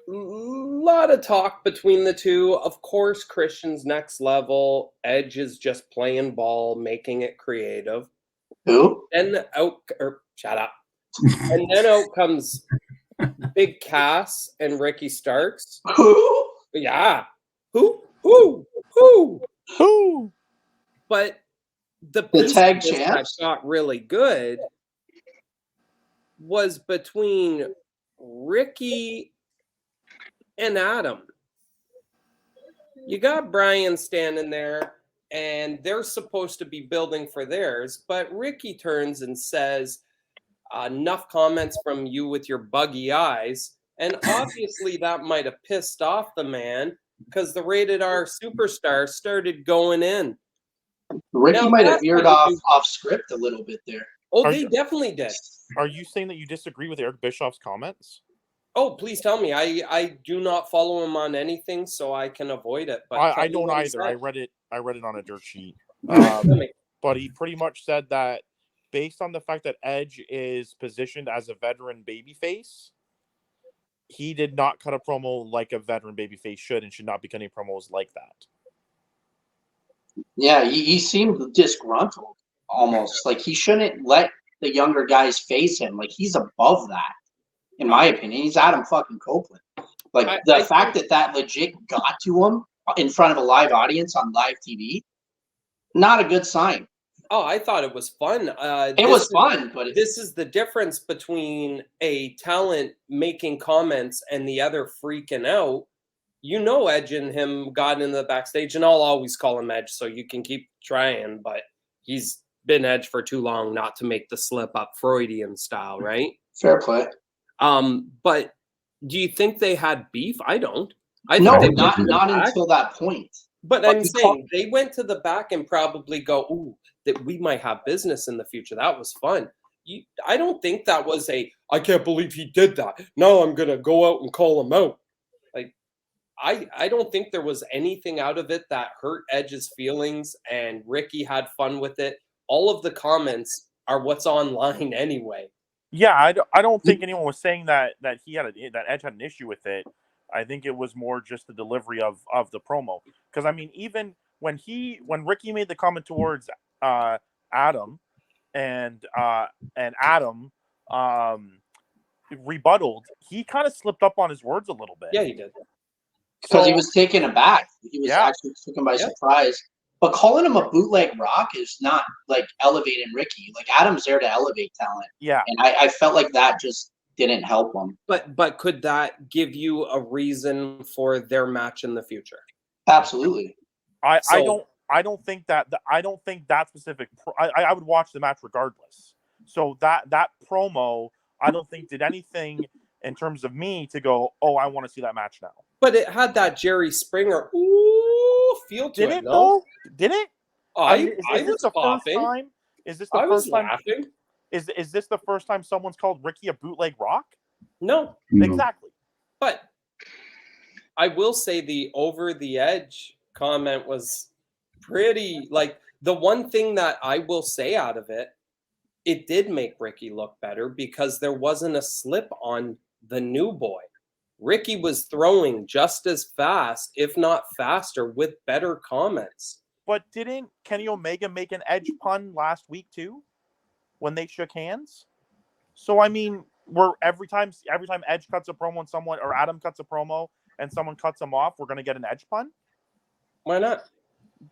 a lot of talk between the two. Of course, Christian's next level. Edge is just playing ball, making it creative. Who? And shut up. And then out comes Big Cass and Ricky Starks. Who? Yeah. Who? But the tag champs that got really good was between Ricky and Adam. You got Brian standing there, and they're supposed to be building for theirs, but Ricky turns and says, enough comments from you with your buggy eyes. And obviously that might have pissed off the man because the Rated R superstar started going in. Ricky might have veered off script a little bit there. Oh, they definitely did. Are you saying that you disagree with Eric Bischoff's comments? Oh, please tell me. I do not follow him on anything, so I can avoid it. But I don't either. I read it on a dirt sheet. But he pretty much said that based on the fact that Edge is positioned as a veteran babyface, he did not cut a promo like a veteran babyface should and should not be cutting promos like that. Yeah, he seemed disgruntled almost. Like he shouldn't let the younger guys face him. Like he's above that, in my opinion. He's Adam fucking Copeland. Like the fact that legit got to him in front of a live audience on live TV, not a good sign. Oh, I thought it was fun. It was fun, but this is the difference between a talent making comments and the other freaking out. You know, Edge and him got in the backstage, and I'll always call him Edge, so you can keep trying, but he's been Edge for too long not to make the slip up Freudian style, right? Fair play. But do you think they had beef? I don't. No, not until that point. But I'm saying they went to the back and probably go, ooh, that we might have business in the future. That was fun. I don't think that was I can't believe he did that. Now I'm going to go out and call him out. Like, I don't think there was anything out of it that hurt Edge's feelings, and Ricky had fun with it. All of the comments are what's online anyway. Yeah, I don't think anyone was saying that Edge had an issue with it. I think it was more just the delivery of the promo. Because I mean, even when Ricky made the comment towards Adam, and Adam rebutted, he kind of slipped up on his words a little bit. Yeah, he did. Because he was taken aback. He was actually taken by surprise. But calling him a bootleg Rock is not like elevating Ricky. Like Adam's there to elevate talent. Yeah. And I felt like that just didn't help him. But could that give you a reason for their match in the future? Absolutely. I don't think that specific. I would watch the match regardless. So that promo, I don't think did anything in terms of me to go, oh, I want to see that match now. But it had that Jerry Springer feel to it. Though? Did it? I is this was popping. Time? Is this the I first was time? Laughing. Is this the first time someone's called Ricky a bootleg Rock? No. Exactly. But I will say the over the edge comment was pretty, like, the one thing that I will say out of it, it did make Ricky look better because there wasn't a slip on the new boy. Ricky was throwing just as fast, if not faster, with better comments. But didn't Kenny Omega make an edge pun last week too, when they shook hands? So I mean, every time Edge cuts a promo on someone, or Adam cuts a promo and someone cuts him off, we're gonna get an Edge pun? Why not?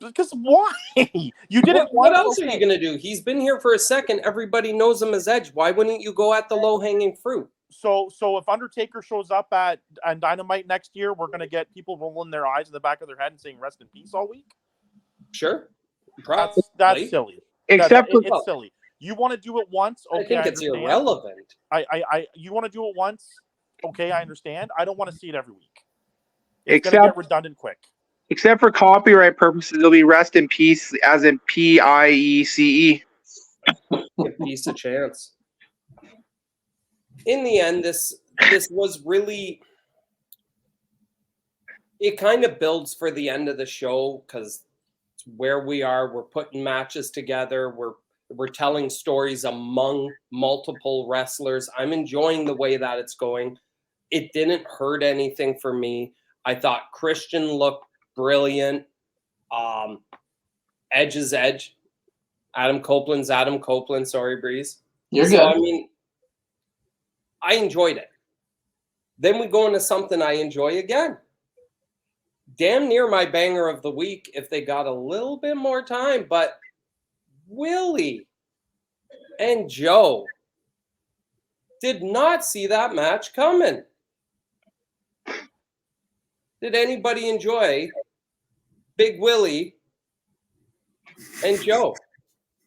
Because why? You didn't. What else are you gonna do? He's been here for a second. Everybody knows him as Edge. Why wouldn't you go at the low hanging fruit? So if Undertaker shows up at Dynamite next year, we're gonna get people rolling their eyes in the back of their head and saying "Rest in peace" all week. Sure, that's silly. Except it's silly. You want to do it once? Okay, I think it's irrelevant. You want to do it once? Okay, I understand. I don't want to see it every week. It's gonna get redundant quick. Except for copyright purposes, it'll be rest in peace, as in PIECE. Give peace a chance. In the end, this was really. It kind of builds for the end of the show because it's where we are. We're putting matches together. We're telling stories among multiple wrestlers. I'm enjoying the way that it's going. It didn't hurt anything for me. I thought Christian looked brilliant. Edge is Edge. Adam Copeland's Adam Copeland. Sorry, Breeze. You're good. I mean, I enjoyed it. Then we go into something I enjoy again. Damn near my banger of the week if they got a little bit more time, but Willie and Joe did not see that match coming. Did anybody enjoy Big Willie and Joe?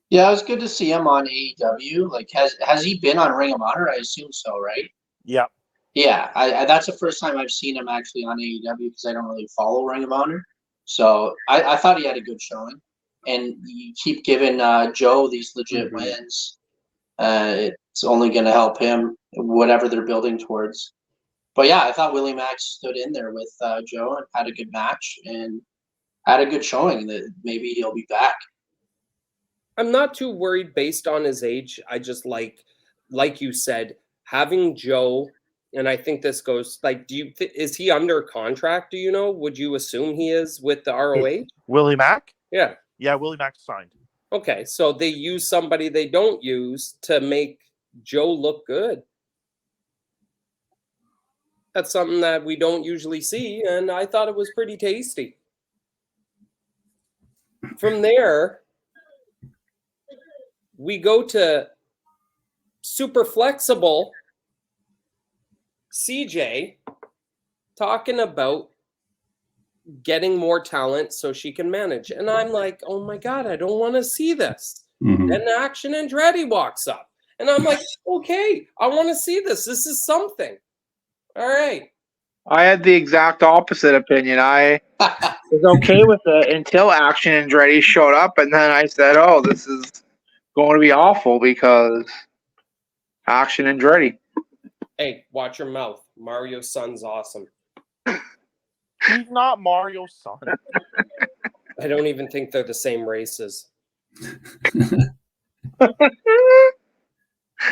Yeah, it was good to see him on AEW. Like, has he been on Ring of Honor? I assume so, right? Yeah. Yeah, that's the first time I've seen him actually on AEW because I don't really follow Ring of Honor. So I thought he had a good showing. And you keep giving Joe these legit wins. It's only going to help him, whatever they're building towards. But yeah, I thought Willie Mack stood in there with Joe and had a good match and had a good showing that maybe he'll be back. I'm not too worried based on his age. I just like you said, having Joe, and I think this goes like, is he under contract? Do you know? Would you assume he is with the ROH? Willie Mack? Yeah. Yeah, Willie Mack signed. Okay, so they use somebody they don't use to make Joe look good. That's something that we don't usually see, and I thought it was pretty tasty. From there, we go to super flexible CJ talking about getting more talent so she can manage. And I'm like, oh my God, I don't want to see this. Mhm. And Action Andretti walks up. And I'm like, okay, I want to see this. This is something. All right. I had the exact opposite opinion. I was okay with it until Action Andretti showed up, and then I said, oh, this is going to be awful because Action Andretti. Hey, watch your mouth. Mario's son's awesome. He's not Mario's son. I don't even think they're the same races.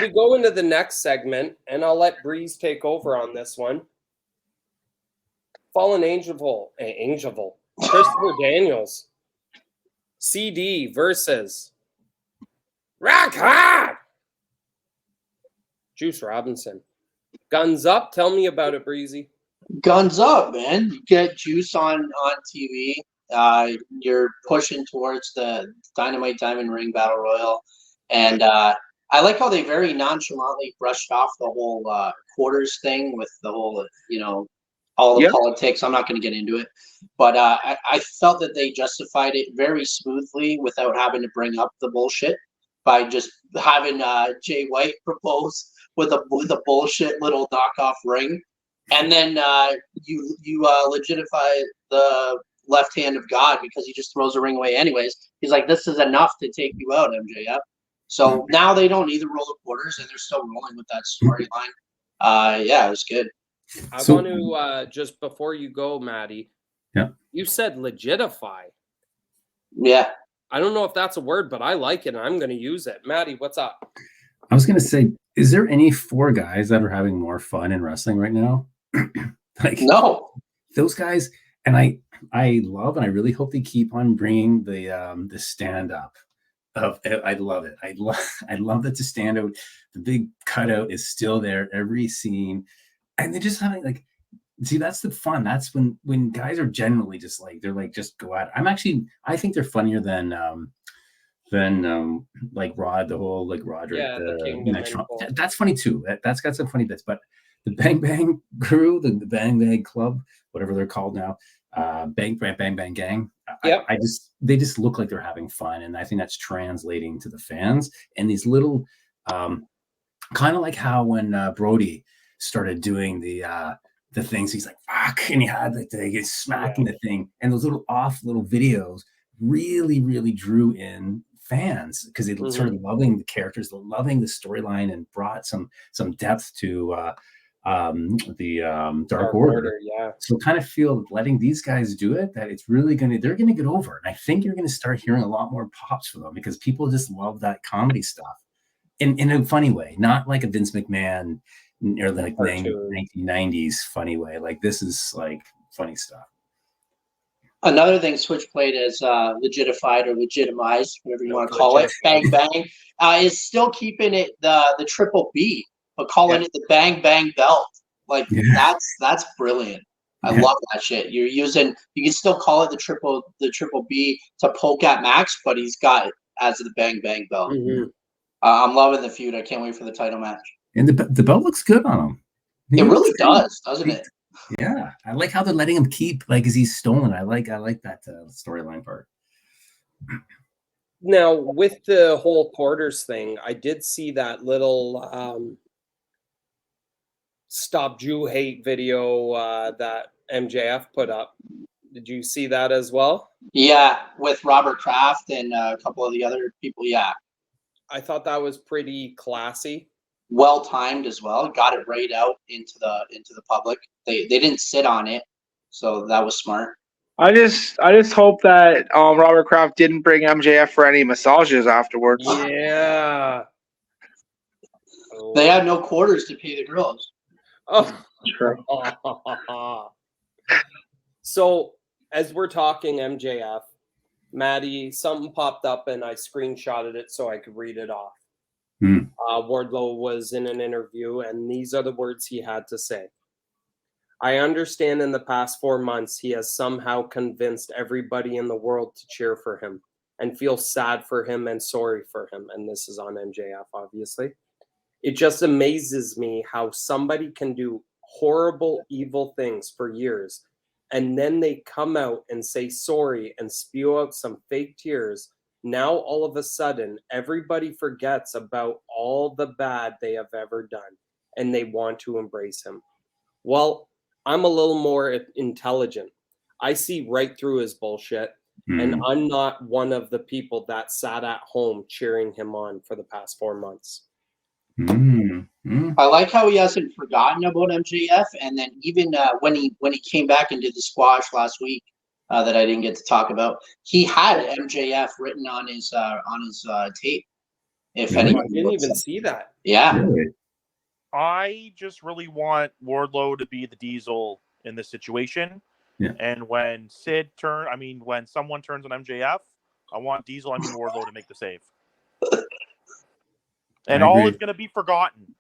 We go into the next segment, and I'll let Breeze take over on this one. Fallen Angel, Christopher Daniels, CD versus Rock Hard, Juice Robinson. Guns up. Tell me about it, Breezy. Guns up, man. You get Juice on TV. You're pushing towards the Dynamite Diamond Ring Battle Royal. And I like how they very nonchalantly brushed off the whole quarters thing with the whole, all the politics. I'm not going to get into it. But I felt that they justified it very smoothly without having to bring up the bullshit by just having Jay White propose with a bullshit little knockoff ring. And then you legitimate the left hand of God because he just throws the ring away anyways. He's like, this is enough to take you out, MJF. So now they don't need to roll the quarters, and they're still rolling with that storyline. Yeah, it was good. I want to, just before you go, Maddie, you said legitify. Yeah. I don't know if that's a word, but I like it, and I'm going to use it. Maddie, what's up? I was going to say, is there any 4 guys that are having more fun in wrestling right now? Like, no. Those guys, and I love, and I really hope they keep on bringing the stand-up. I love it. I love that the stand-out, the big cutout is still there every scene. And they're just having, like, see, that's the fun. That's when guys are generally just like, they're like, just go at it. I think they're funnier than like Rod, the whole like Roderick, the next one. That's funny too. That's got some funny bits. But the Bang Bang crew, the Bang Bang Club, whatever they're called now, Bang Bang Gang. Yep. They just look like they're having fun, and I think that's translating to the fans. And these little, kind of like how when Brody started doing the things, he's like fuck, and he had like he's smacking the thing, and those little videos really, really drew in fans because they started loving the characters, loving the storyline, and brought some depth to the Dark Order. Yeah. So kind of feel letting these guys do it, that it's really they're gonna get over. And I think you're gonna start hearing a lot more pops for them because people just love that comedy stuff in a funny way, not like a Vince McMahon or like 1990s funny way. Like this is like funny stuff. Another thing Switchblade has legitified or legitimized, whatever you want to call it, Bang Bang, is still keeping it the triple B, but calling it the Bang Bang belt. Like that's brilliant. I love that shit. You can still call it the triple B to poke at Max, but he's got it as the Bang Bang belt. I'm loving the feud. I can't wait for the title match. And the belt looks good on him. It really does, doesn't it? Yeah, I like how they're letting him keep, like, as he's stolen. I like that storyline part. Now, with the whole quarters thing, I did see that little Stop Jew Hate video that MJF put up. Did you see that as well? Yeah, with Robert Kraft and a couple of the other people. Yeah, I thought that was pretty classy. Well timed as well. Got it right out into the public. They didn't sit on it, so that was smart. I just hope that Robert Kraft didn't bring MJF for any massages afterwards. Yeah. They had no quarters to pay the girls. Oh. So as we're talking MJF, Maddie, something popped up and I screenshotted it so I could read it off. Wardlow was in an interview, and these are the words he had to say. I understand in the past 4 months he has somehow convinced everybody in the world to cheer for him and feel sad for him and sorry for him. And this is on MJF, obviously. It just amazes me how somebody can do horrible, evil things for years, and then they come out and say sorry and spew out some fake tears. Now, all of a sudden, everybody forgets about all the bad they have ever done, and they want to embrace him. Well, I'm a little more intelligent. I see right through his bullshit, and I'm not one of the people that sat at home cheering him on for the past 4 months. I like how he hasn't forgotten about MJF, and then even when he came back and did the squash last week, that I didn't get to talk about, he had MJF written on his tape. If anyone, I didn't even see that. Yeah. I just really want Wardlow to be the Diesel in this situation. Yeah. And when when someone turns on MJF, I want Wardlow to make the save. And all is going to be forgotten.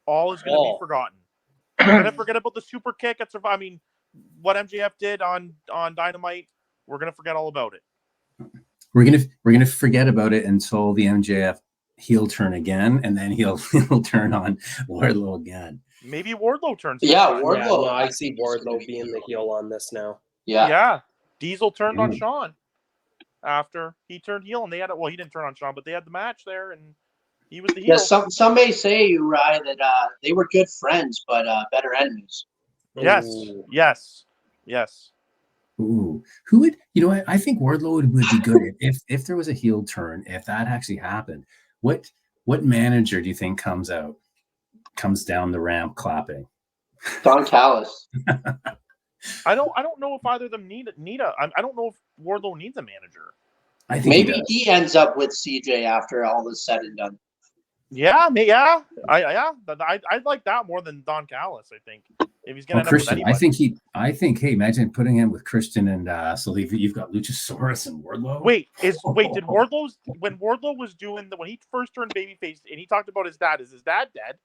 All is going to be forgotten. We're going to forget about the super kick at Survivor. I mean, what MJF did on Dynamite, we're going to forget all about it. We're gonna forget about it until the MJF heel turn again, and then he'll turn on Wardlow again. Maybe Wardlow turns. Wardlow. Yeah, no, I see Wardlow being the heel on this now. Yeah. Diesel turned on Shawn after he turned heel, and they had he didn't turn on Shawn, but they had the match there, and he was the heel. Yeah, some may say, Uri, that they were good friends, but better enemies. Yes. Ooh. Yes. Ooh, who would I think Wardlow would be good if there was a heel turn, if that actually happened. What manager do you think comes down the ramp clapping? Don Callis. I don't know if either of them need a. I don't know if Wardlow needs a manager. I think maybe he ends up with CJ after all is said and done. Yeah. I'd like that more than Don Callis. I think if he's going to Christian, I think hey, imagine putting him with Christian and so you've got Luchasaurus and Wardlow. Did Wardlow's when Wardlow was doing when he first turned babyface and he talked about his dad? Is his dad dead?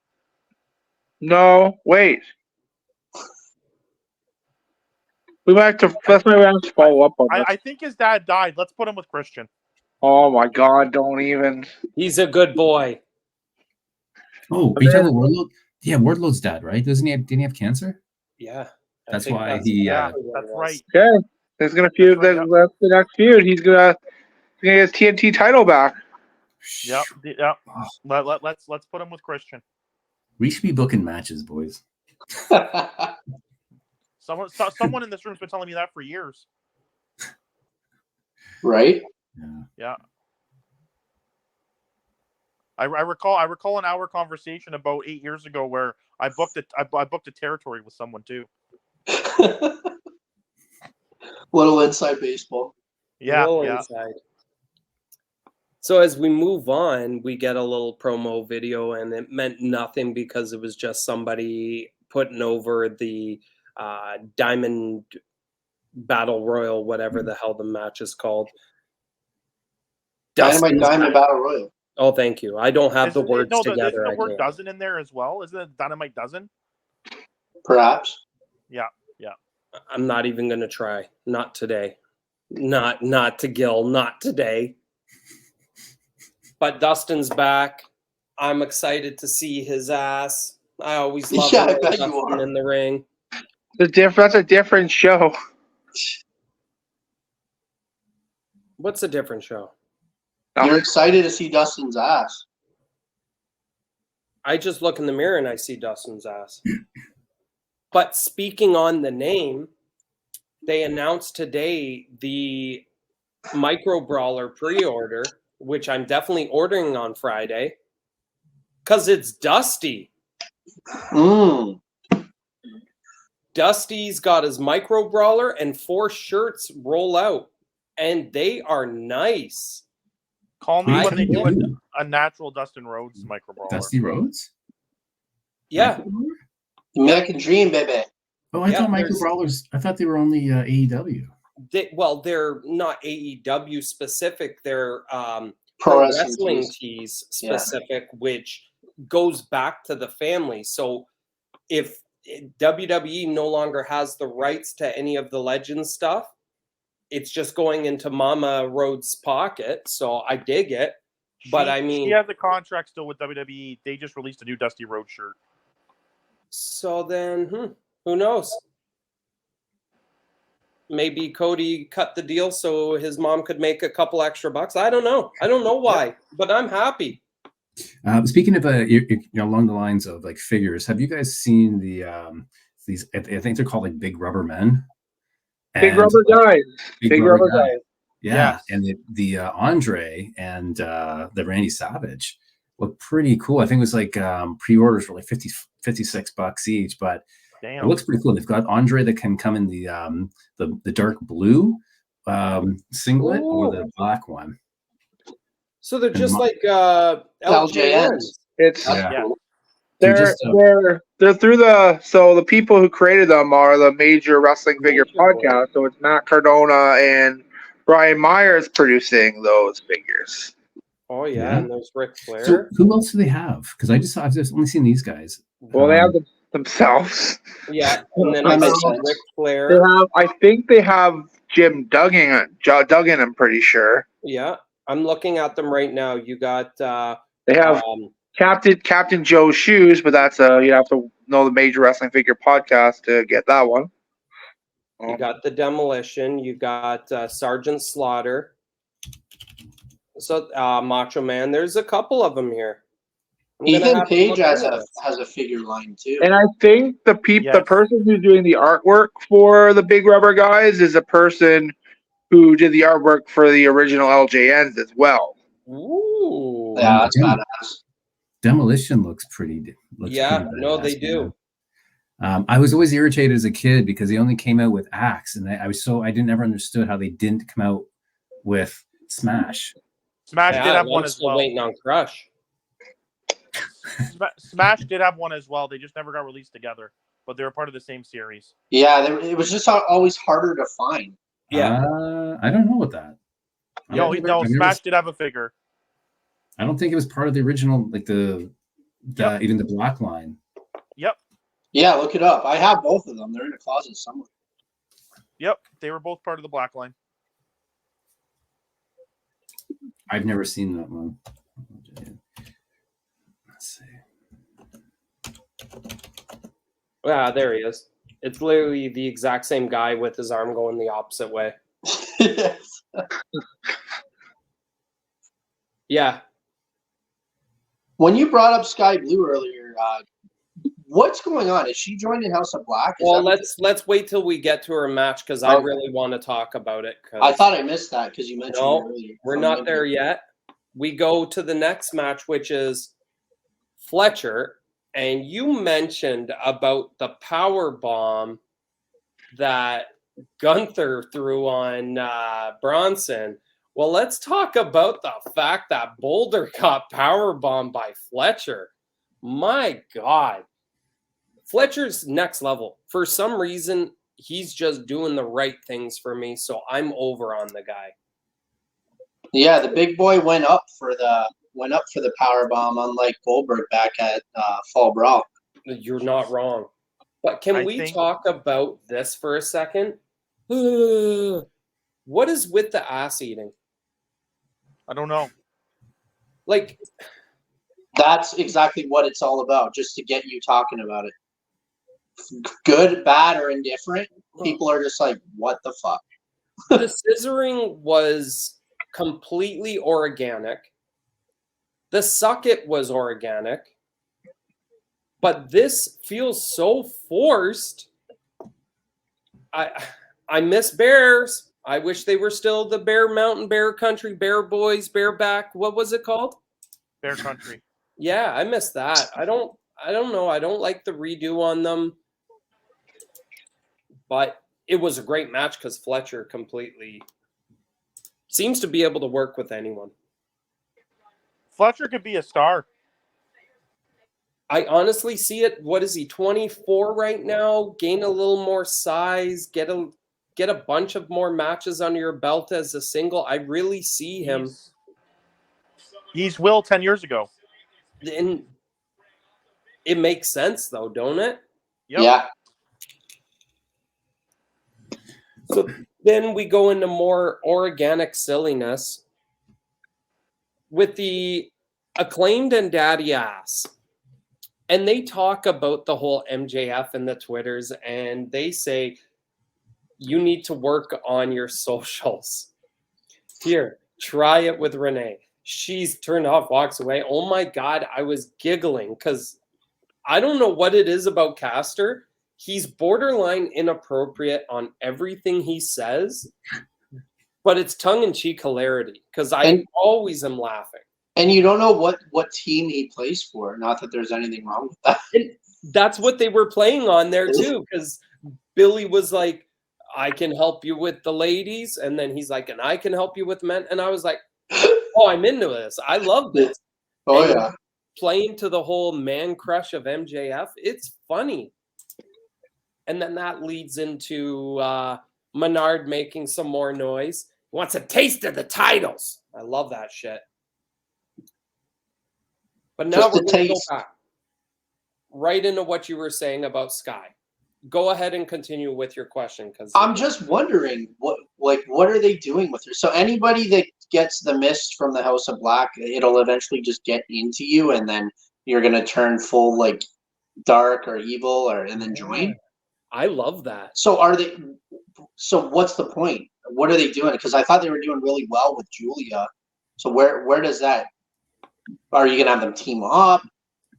No, wait. Let's follow up on this. I think his dad died. Let's put him with Christian. Oh my God! Don't even. He's a good boy. Oh, are you talking about Wardlow? Yeah, Wardlow's dead, right? Didn't he have cancer? Yeah. That's why he. That's right. Okay, he's gonna feud. That's the next feud. He's gonna get his TNT title back. Yep. Let's put him with Christian. We should be booking matches, boys. Someone in this room's been telling me that for years. Right? Yeah. I recall an hour conversation about 8 years ago where I booked a territory with someone too. Little inside baseball. Yeah. Inside. So as we move on, we get a little promo video, and it meant nothing because it was just somebody putting over the Diamond Battle Royal, whatever the hell the match is called. Diamond Battle Royal. Oh, thank you. I don't have the words together. Isn't the word dozen in there as well? Isn't it Dynamite dozen? Perhaps. Yeah. I'm not even going to try. Not today. Not to Gil. Not today. But Dustin's back. I'm excited to see his ass. I always love Dustin in the ring. That's a different show. What's a different show? You're excited to see Dustin's ass. I just look in the mirror and I see Dustin's ass. But speaking on the name, they announced today the Micro Brawler pre-order, which I'm definitely ordering on Friday, because it's Dusty. Dusty's got his Micro Brawler and 4 shirts roll out, and they are nice. Call me when they do a natural Dustin Rhodes Micro Brawler. Dusty Rhodes? Yeah. American Dream, baby. Oh, I thought Micro Brawlers, I thought they were only AEW. They're not AEW specific. They're Pro wrestling tees specific, which goes back to the family. So if WWE no longer has the rights to any of the Legends stuff, it's just going into Mama Rhodes' pocket. So I dig it. But I mean, she has a contract still with WWE. They just released a new Dusty Rhodes shirt. So then, who knows? Maybe Cody cut the deal so his mom could make a couple extra bucks. I don't know. I don't know why, but I'm happy. Speaking of along the lines of like figures, have you guys seen these? I think they're called like Big Rubber Men. Big Rubber Guys. Big Rubber Guys. Yeah, and the Andre and the Randy Savage look pretty cool. I think it was like pre-orders were like $56 each, but it looks pretty cool. They've got Andre that can come in the dark blue singlet or the black one. So they're just like LJNs. It's They're through the people who created them are the Major Wrestling Figure Podcast. So it's Matt Cardona and Brian Myers producing those figures. Oh yeah, and there's Ric Flair. So who else do they have? Because I've just only seen these guys. Well, they have themselves. Yeah, and then I saw Ric Flair. I think they have Jim Duggan. I'm pretty sure. Yeah, I'm looking at them right now. You got they have Captain Joe's Shoes, but that's you have to know the Major Wrestling Figure Podcast to get that one. You got the Demolition. You got Sergeant Slaughter. So Macho Man. There's a couple of them here. Ethan Page has a figure line too. And I think the person who's doing the artwork for the Big Rubber Guys is a person who did the artwork for the original LJNs as well. Ooh. Yeah, that's badass. Demolition looks pretty. No, they do. I was always irritated as a kid because they only came out with Axe, and I didn't ever understood how they didn't come out with Smash. Smash did have one as well. Waiting on Crush. Smash did have one as well. They just never got released together, but they were part of the same series. Yeah, it was just always harder to find. Yeah, I don't know what that. Smash did have a figure. I don't think it was part of the original, like even the Black line. Yep. Yeah, look it up. I have both of them. They're in a closet somewhere. Yep, they were both part of the Black line. I've never seen that one. Let's see. There he is. It's literally the exact same guy with his arm going the opposite way. Yes. Yeah. When you brought up Sky Blue earlier, what's going on? Is she joining House of Black? Let's wait till we get to her match because I really want to talk about it. I thought I missed that because you mentioned it earlier. We're not there yet. We go to the next match, which is Fletcher, and you mentioned about the power bomb that Gunther threw on Bronson. Well, let's talk about the fact that Boulder got powerbombed by Fletcher. My God. Fletcher's next level. For some reason, he's just doing the right things for me, so I'm over on the guy. Yeah, the big boy went up for the powerbomb, unlike Goldberg back at Fall Brawl. You're not wrong. But can we talk about this for a second? What is with the ass eating? I don't know. Like, that's exactly what it's all about, just to get you talking about it. Good, bad, or indifferent, people are just like, what the fuck? The scissoring was completely organic. The suck it was organic. But this feels so forced. I miss bears. I wish they were still the Bear Mountain, Bear Country, Bear Boys, Bareback. What was it called? Bear Country. Yeah, I miss that. I don't know. I don't like the redo on them. But it was a great match because Fletcher completely seems to be able to work with anyone. Fletcher could be a star. I honestly see it. What is he, 24 right now? Gain a little more size, get a bunch of more matches under your belt as a single. I really see him. He's Will 10 years ago. And it makes sense, though, don't it? Yep. Yeah. So then we go into more organic silliness with the Acclaimed and Daddy Ass. And they talk about the whole MJF and the Twitters, and they say, you need to work on your socials. Here, try it with Renee. She's turned off, walks away. Oh my God, I was giggling because I don't know what it is about Caster. He's borderline inappropriate on everything he says, but it's tongue-in-cheek hilarity because I always am laughing. And you don't know what team he plays for. Not that there's anything wrong with that. And that's what they were playing on there too, because Billy was like, I can help you with the ladies. And then he's like, and I can help you with men. And I was like, oh, I'm into this. I love this. Oh, yeah. playing to the whole man crush of MJF. It's funny. And then that leads into Menard making some more noise. He wants a taste of the titles. I love that shit. But now we're going to go back right into what you were saying about Sky. Go ahead and continue with your question, because I'm just wondering what are they doing with her? So anybody that gets the mist from the House of Black, it'll eventually just get into you, and then you're gonna turn full like dark or evil, and then join. I love that. So So what's the point? What are they doing? Because I thought they were doing really well with Julia. So where does that? Are you gonna have them team up?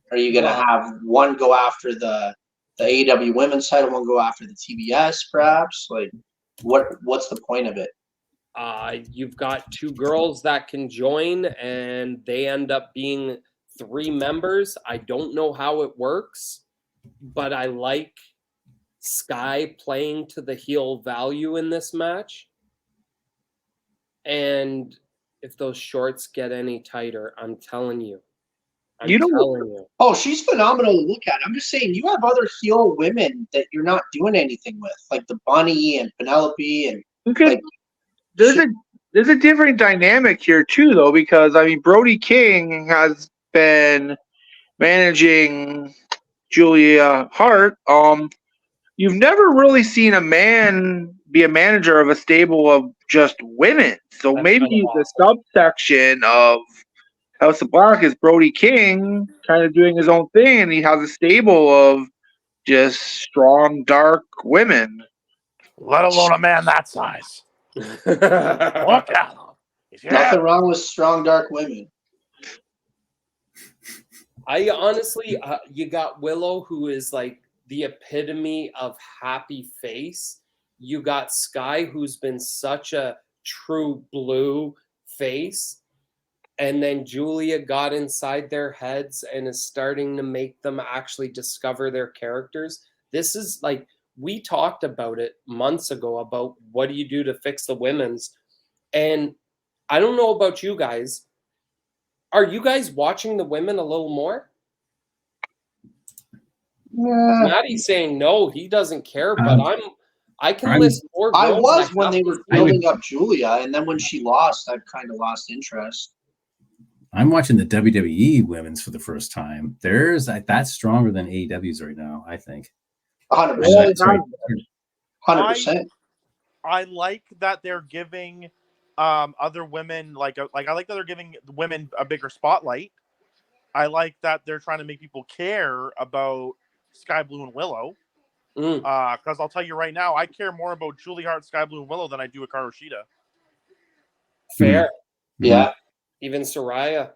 Are you gonna have one go after the AEW women's title, one go after the TBS, perhaps? Like, what's the point of it? You've got two girls that can join, and they end up being 3 members. I don't know how it works, but I like Sky playing to the heel value in this match. And if those shorts get any tighter, I'm telling you. Oh, she's phenomenal to look at. I'm just saying, you have other heel women that you're not doing anything with, like the Bunny and Penelope, and there's a different dynamic here too, though, because I mean, Brody King has been managing Julia Hart. You've never really seen a man be a manager of a stable of just women. So maybe the subsection of House of Black is Brody King kind of doing his own thing, and he has a stable of just strong, dark women. Let alone a man that size. Look at him. Nothing wrong with strong, dark women. I honestly, you got Willow, who is like the epitome of happy face. You got Sky, who's been such a true blue face. And then Julia got inside their heads and is starting to make them actually discover their characters. This is like, we talked about it months ago about what do you do to fix the women's. And I don't know about you guys. Are you guys watching the women a little more? Yeah. Maddie's saying no, he doesn't care, but I can list more girls. I was when they were building up Julia, and then when she lost, I kind of lost interest. I'm watching the WWE women's for the first time. That's stronger than AEW's right now, I think. 100%. 100%. I like that they're giving other women I like that they're giving women a bigger spotlight. I like that they're trying to make people care about Sky Blue and Willow. Because I'll tell you right now, I care more about Julie Hart, Sky Blue, and Willow than I do Hikaru Shida. Fair. Yeah. Even Soraya.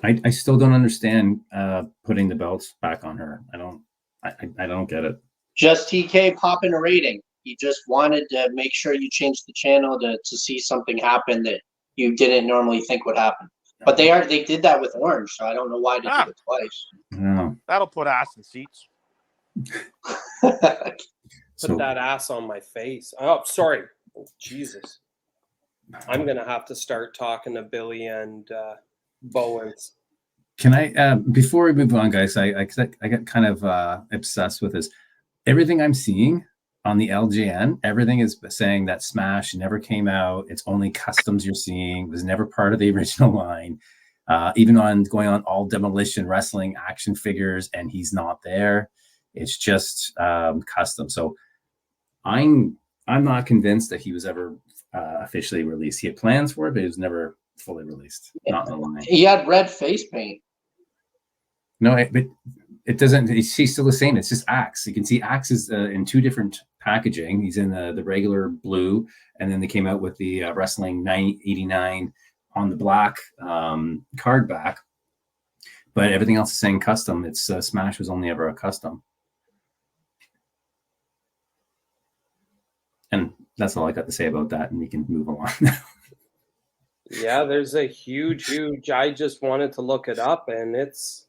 I still don't understand putting the belts back on her. I don't get it. Just TK popping a rating. You just wanted to make sure you changed the channel to see something happen that you didn't normally think would happen. But they did that with Orange, so I don't know why they did it twice. No. That'll put ass in seats. Put that ass on my face. Oh, sorry. Oh, Jesus. I'm going to have to start talking to Billy and Bowens. Can I, before we move on, guys, I got kind of obsessed with this. Everything I'm seeing on the LJN, everything is saying that Smash never came out. It's only customs you're seeing. It was never part of the original line. Even going on All Demolition Wrestling action figures, and he's not there. It's just custom. So I'm not convinced that he was ever officially released. He had plans for it, but it was never fully released. Not in the line. He had red face paint. No, but it doesn't. He's still the same. It's just Axe. You can see Axe is in 2 different packaging. He's in the regular blue, and then they came out with the Wrestling 989 on the black card back. But everything else is saying custom. It's Smash was only ever a custom. And that's all I got to say about that, and we can move on now. Yeah, there's a huge. I just wanted to look it up, and it's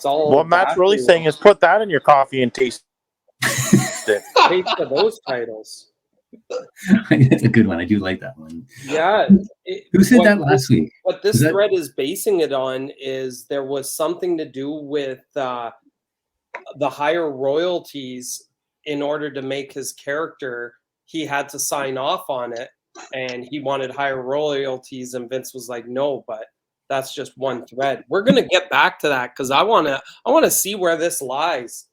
all. What Matt's really saying is put that in your coffee and taste it. Taste of those titles. It's a good one. I do like that one. Yeah. Who said that last week? What this Was that- thread is basing it on is there was something to do with the higher royalties. In order to make his character, he had to sign off on it, and he wanted higher royalties, and Vince was like, no, but that's just one thread. We're gonna get back to that because I wanna see where this lies.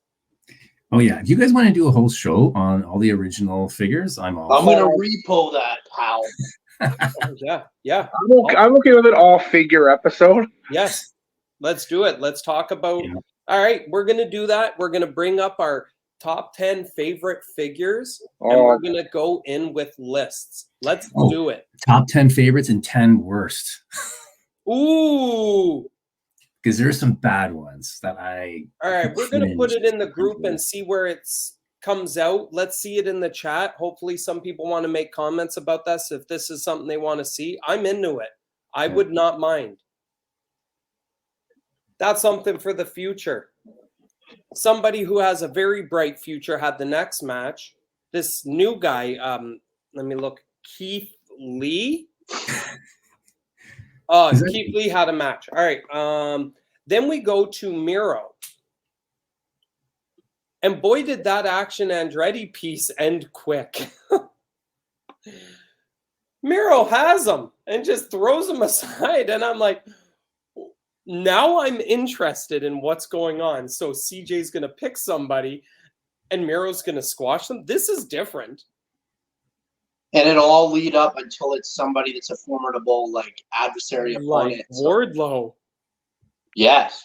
Oh yeah, if you guys want to do a whole show on all the original figures, I'm all. I'm gonna repo that, pal. Yeah. I'm okay with an all figure episode. Yes, let's do it. Let's talk about. Yeah. All right, we're gonna do that. We're gonna bring up our top 10 favorite figures, and we're gonna go in with lists. Let's do it. Top 10 favorites and 10 worst. Ooh. Because there's some bad ones that I. All right, we're gonna put it in the group and see where it comes out. Let's see it in the chat. Hopefully, some people want to make comments about this. If this is something they want to see, I'm into it. I would not mind. That's something for the future. Somebody who has a very bright future had the next match. This new guy, let me look, Keith Lee. Keith Lee had a match. All right. Then we go to Miro. And boy, did that Action Andretti piece end quick. Miro has him and just throws him aside. And I'm like, now I'm interested in what's going on. So CJ's going to pick somebody and Miro's going to squash them. This is different. And it'll all lead up until it's somebody that's a formidable adversary opponent. Like Wardlow. Yes.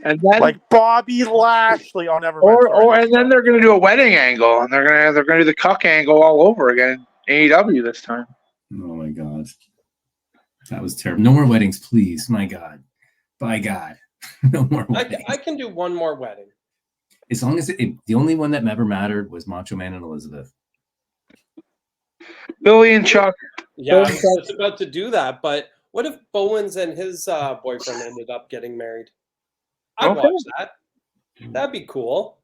And then like Bobby Lashley. Oh, never mind. And then they're gonna do a wedding angle, and they're gonna do the cuck angle all over again. AEW this time. Oh my god, that was terrible. No more weddings, please. My God, by God, no more weddings. I can do one more wedding. As long as the only one that ever mattered was Macho Man and Elizabeth. Billy and Chuck. Yeah, I was just about to do that, but what if Bowens and his boyfriend ended up getting married? I'd watch that. That'd be cool.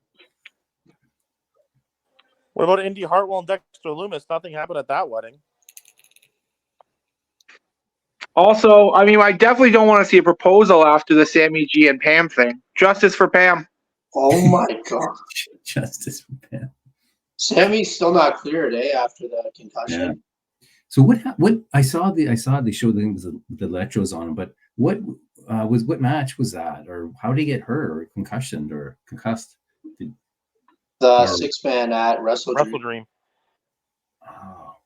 What about Indy Hartwell and Dexter Loomis? Nothing happened at that wedding. Also, I mean, I definitely don't want to see a proposal after the Sammy G and Pam thing. Justice for Pam. Oh my God. Justice for Pam. Sammy's still not cleared, after the concussion. Yeah. So what I saw they showed the things with the electrodes on him, but what match was that, or how did he get hurt or concussed? The 6-man at Wrestle Dream. Oh.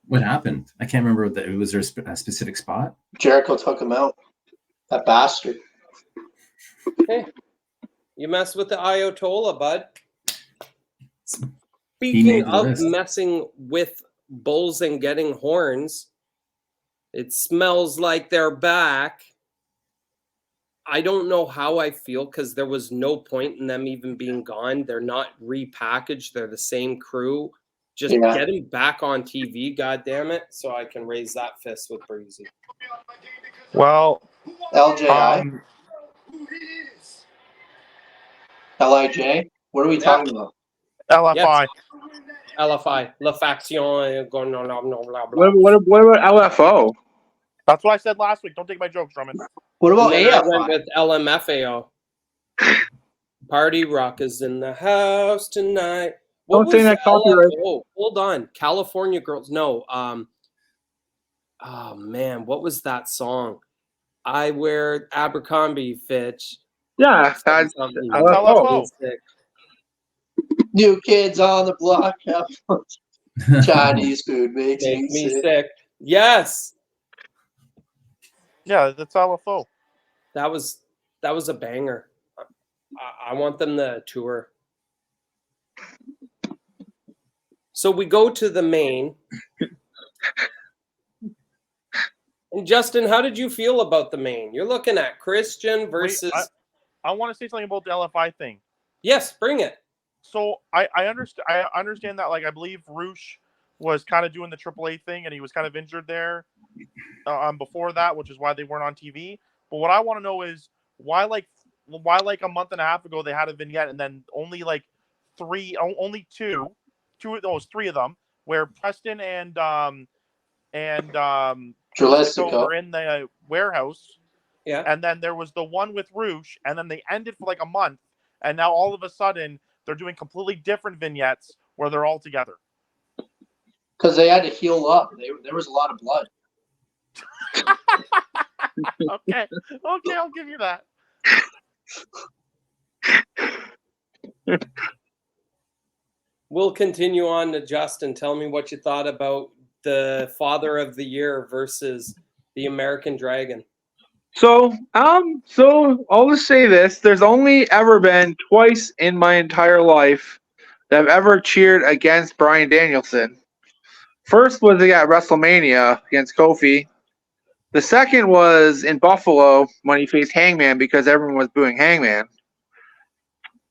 What happened? I can't remember. Was there a specific spot? Jericho took him out. That bastard. Hey, you mess with the Ayatollah, bud. Speaking of messing with bulls and getting horns, it smells like they're back. I don't know how I feel because there was no point in them even being gone. They're not repackaged. They're the same crew. Just get him back on TV, goddammit, so I can raise that fist with Breezy. Well, LJI? LIJ? What are we talking about? LFI. Yes. LFI. La Faction. What about LFO? That's what I said last week. Don't take my jokes, Drummond. What about I AFI? went with LMFAO. Party Rock is in the house tonight. Don't say that copyright. Oh, hold on. California Girls. No. Oh man, what was that song? I wear Abercrombie Fitch. Yeah, that's LFO. New kids on the block. Chinese food makes Make me sick. sick. Yes. Yeah, that's LFO. That was a banger. I want them to tour. So we go to the main. And Justin, how did you feel about the main? You're looking at Christian versus. Wait, I want to say something about the LFI thing. Yes, bring it. So I understand that, like, I believe Roosh was kind of doing the AAA thing, and he was kind of injured there before that, which is why they weren't on TV. But what I want to know is why like a month and a half ago they had a vignette, and then only two three of them, where Preston and Dralistico were in the warehouse. Yeah. And then there was the one with Roosh, and then they ended for like a month, and now all of a sudden they're doing completely different vignettes where they're all together. because they had to heal up. There was a lot of blood. Okay, I'll give you that. We'll continue on to Justin. Tell me what you thought about the Father of the Year versus the American Dragon. So I'll just say this: there's only ever been twice in my entire life that I've ever cheered against Bryan Danielson. First was at WrestleMania against Kofi. The second was in Buffalo when he faced Hangman because everyone was booing Hangman.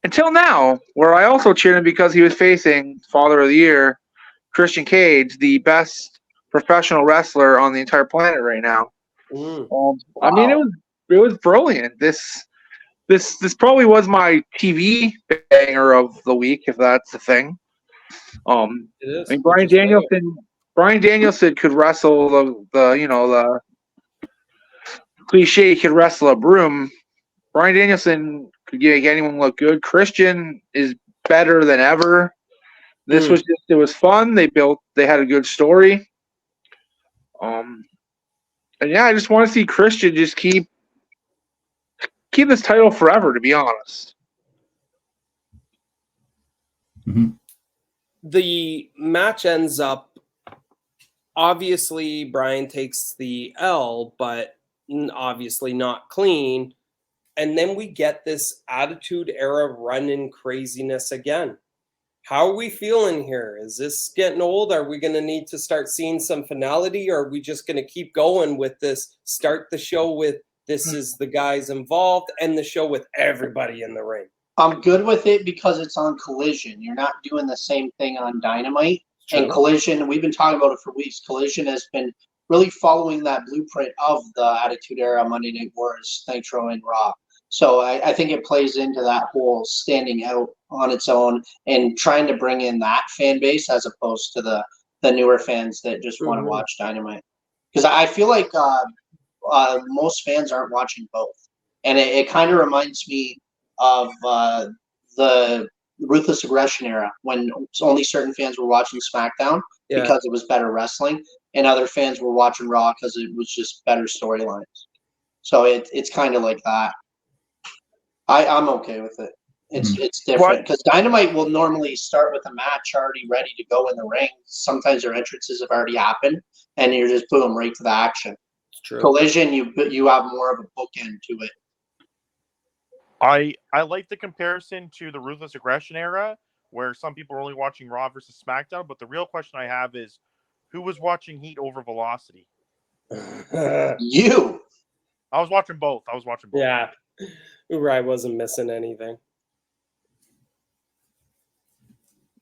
Until now, where I also cheered him because he was facing Father of the Year, Christian Cage, the best professional wrestler on the entire planet right now. Mm. I mean, it was brilliant. This probably was my TV banger of the week, if that's the thing. It is. I mean, Bryan Danielson could wrestle the cliche, he could wrestle a broom. Bryan Danielson could make anyone look good. Christian is better than ever. This was just, it was fun. They had a good story. And yeah, I just want to see Christian just keep this title forever, to be honest. Mm-hmm. The match ends up, obviously Bryan takes the L, but obviously not clean. And then we get this Attitude Era run-in craziness again. How are we feeling here? Is this getting old? Are we going to need to start seeing some finality, or are we just going to keep going with this, start the show with this is the guys involved, and the show with everybody in the ring? I'm good with it because it's on Collision. You're not doing the same thing on Dynamite. True. And Collision, we've been talking about it for weeks. Collision has been really following that blueprint of the Attitude Era, Monday Night Wars, Nitro, and Raw. So I think it plays into that whole standing out on its own and trying to bring in that fan base as opposed to the newer fans that just want to watch Dynamite. Because I feel like most fans aren't watching both. And it kind of reminds me of the Ruthless Aggression era when only certain fans were watching SmackDown because it was better wrestling, and other fans were watching Raw because it was just better storylines. So it's kind of like that. I'm okay with it. It's different because Dynamite will normally start with a match already ready to go in the ring. Sometimes their entrances have already happened, and you're just boom right to the action. It's true. Collision, you have more of a bookend to it. I like the comparison to the Ruthless Aggression era, where some people are only watching Raw versus SmackDown. But the real question I have is, who was watching Heat over Velocity? You. I was watching both. Yeah. I wasn't missing anything.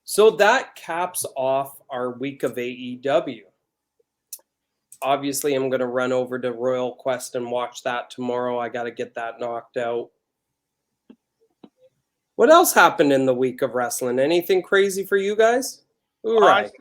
So that caps off our week of AEW. Obviously, I'm going to run over to Royal Quest and watch that tomorrow. I got to get that knocked out. What else happened in the week of wrestling? Anything crazy for you guys? Right.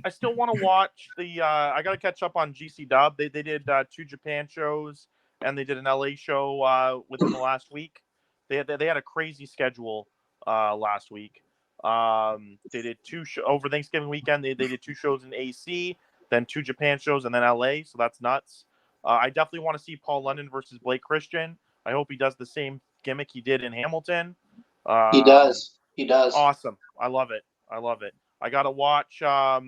I still want to watch the. I got to catch up on GC Dub. They did 2 Japan shows and they did an LA show within the last week. They had a crazy schedule last week. They did 2 over Thanksgiving weekend. They did 2 shows in AC, then 2 Japan shows, and then LA. So that's nuts. I definitely want to see Paul London versus Blake Christian. I hope he does the same gimmick he did in Hamilton. He does. Awesome. I love it. I gotta watch. I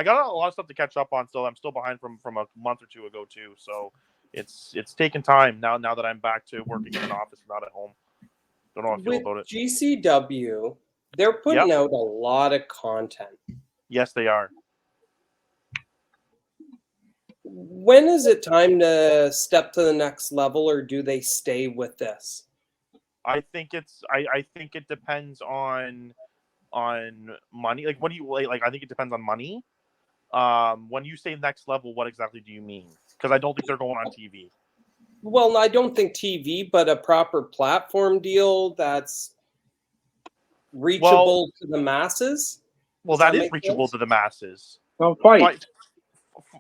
got a lot of stuff to catch up on still. I'm still behind from a month or two ago too. So it's taking time now that I'm back to working in an office, not at home. Don't know how I feel about it. GCW, they're putting out a lot of content. Yes, they are. When is it time to step to the next level, or do they stay with this? I think I think it depends on money. Like, what do you like? I think it depends on money. When you say next level, what exactly do you mean? Because I don't think they're going on TV. Well, I don't think TV, but a proper platform deal that's reachable to the masses. Well, Does that that is make reachable sense? to the masses. Well, fight.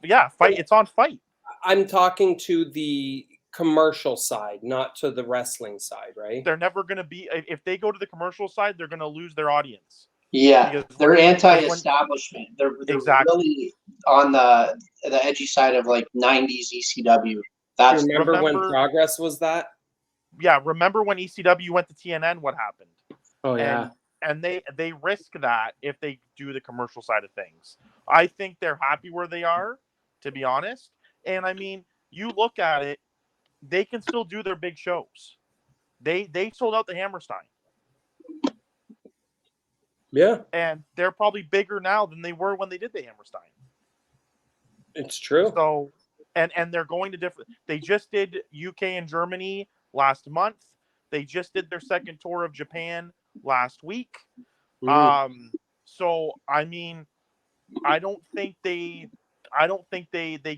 Yeah, fight. It's on Fight. I'm talking to the commercial side, not to the wrestling side, right? They're never going to be. If they go to the commercial side, they're going to lose their audience. Yeah, Because they're when- anti-establishment. They're Exactly. really on the edgy side of like '90s ECW. Do That's you remember when remember- Progress was that? Yeah, remember when ECW went to TNN? What happened? Oh yeah. And they risk that if they do the commercial side of things. I think they're happy where they are, to be honest. And I mean, you look at it, they can still do their big shows. They sold out the Hammerstein, Yeah, and they're probably bigger now than they were when they did the Hammerstein. it's true. So, and they're going to different. They just did UK and Germany last month. They just did their second tour of Japan last week. So I mean, I don't think they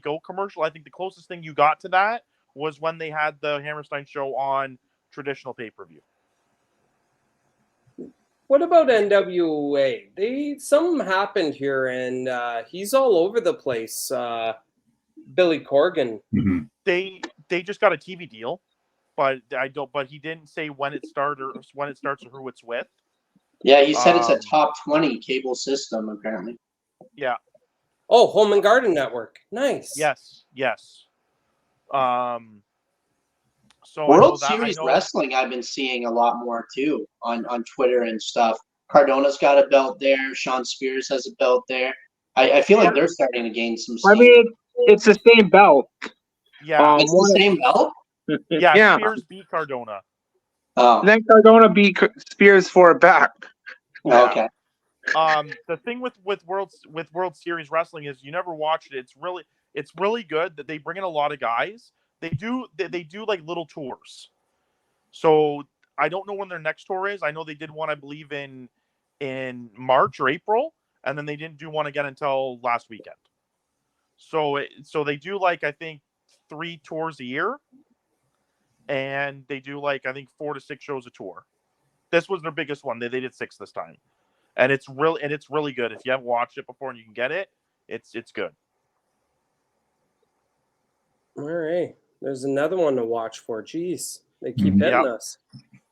go commercial. I think the closest thing you got to that was when they had the Hammerstein show on traditional pay-per-view. What about NWA? Something happened here, and he's all over the place. Billy Corgan. Mhm. They just got a TV deal, but But he didn't say when it starts or who it's with. Yeah, he said it's a Um, top 20 cable system apparently. Yeah. Oh, Home and Garden Network. Nice. Yes. So World I Series know Wrestling, I've been seeing a lot more too on Twitter and stuff. Cardona's got a belt there. Sean Spears has a belt there. I feel like they're starting to gain some steam. I mean, it's the same belt. Yeah. It's the same belt? Yeah. Spears beat Cardona. Oh, And then Cardona beat Spears for it back. Yeah. okay. The thing with World Series Wrestling is you never watch it. It's really good that they bring in a lot of guys. They do like little tours. So I don't know when their next tour is. I know they did one, I believe, in March or April, and then they didn't do one again until last weekend. So they do like, I think, 3 tours a year, and they do like, I think, 4 to 6 shows a tour. This was their biggest one. They did 6 this time. And it's really good. If you haven't watched it before and you can get it, it's good. All right. There's another one to watch for. Jeez, they keep hitting us.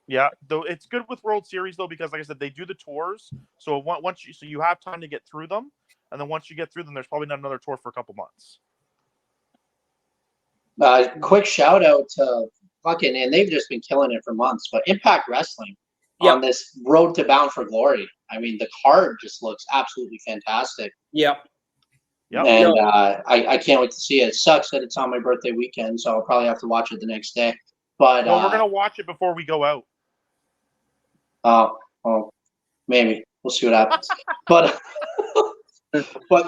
Yeah, though it's good with World Series though, because like I said, they do the tours. So once you have time to get through them, and then once you get through them, there's probably not another tour for a couple months. Quick shout out to and they've just been killing it for months, but Impact Wrestling on this road to Bound for Glory. I mean, the card just looks absolutely fantastic. Yep. And I can't wait to see it. It sucks that it's on my birthday weekend, so I'll probably have to watch it the next day. But no, we're gonna watch it before we go out. Well, maybe we'll see what happens. But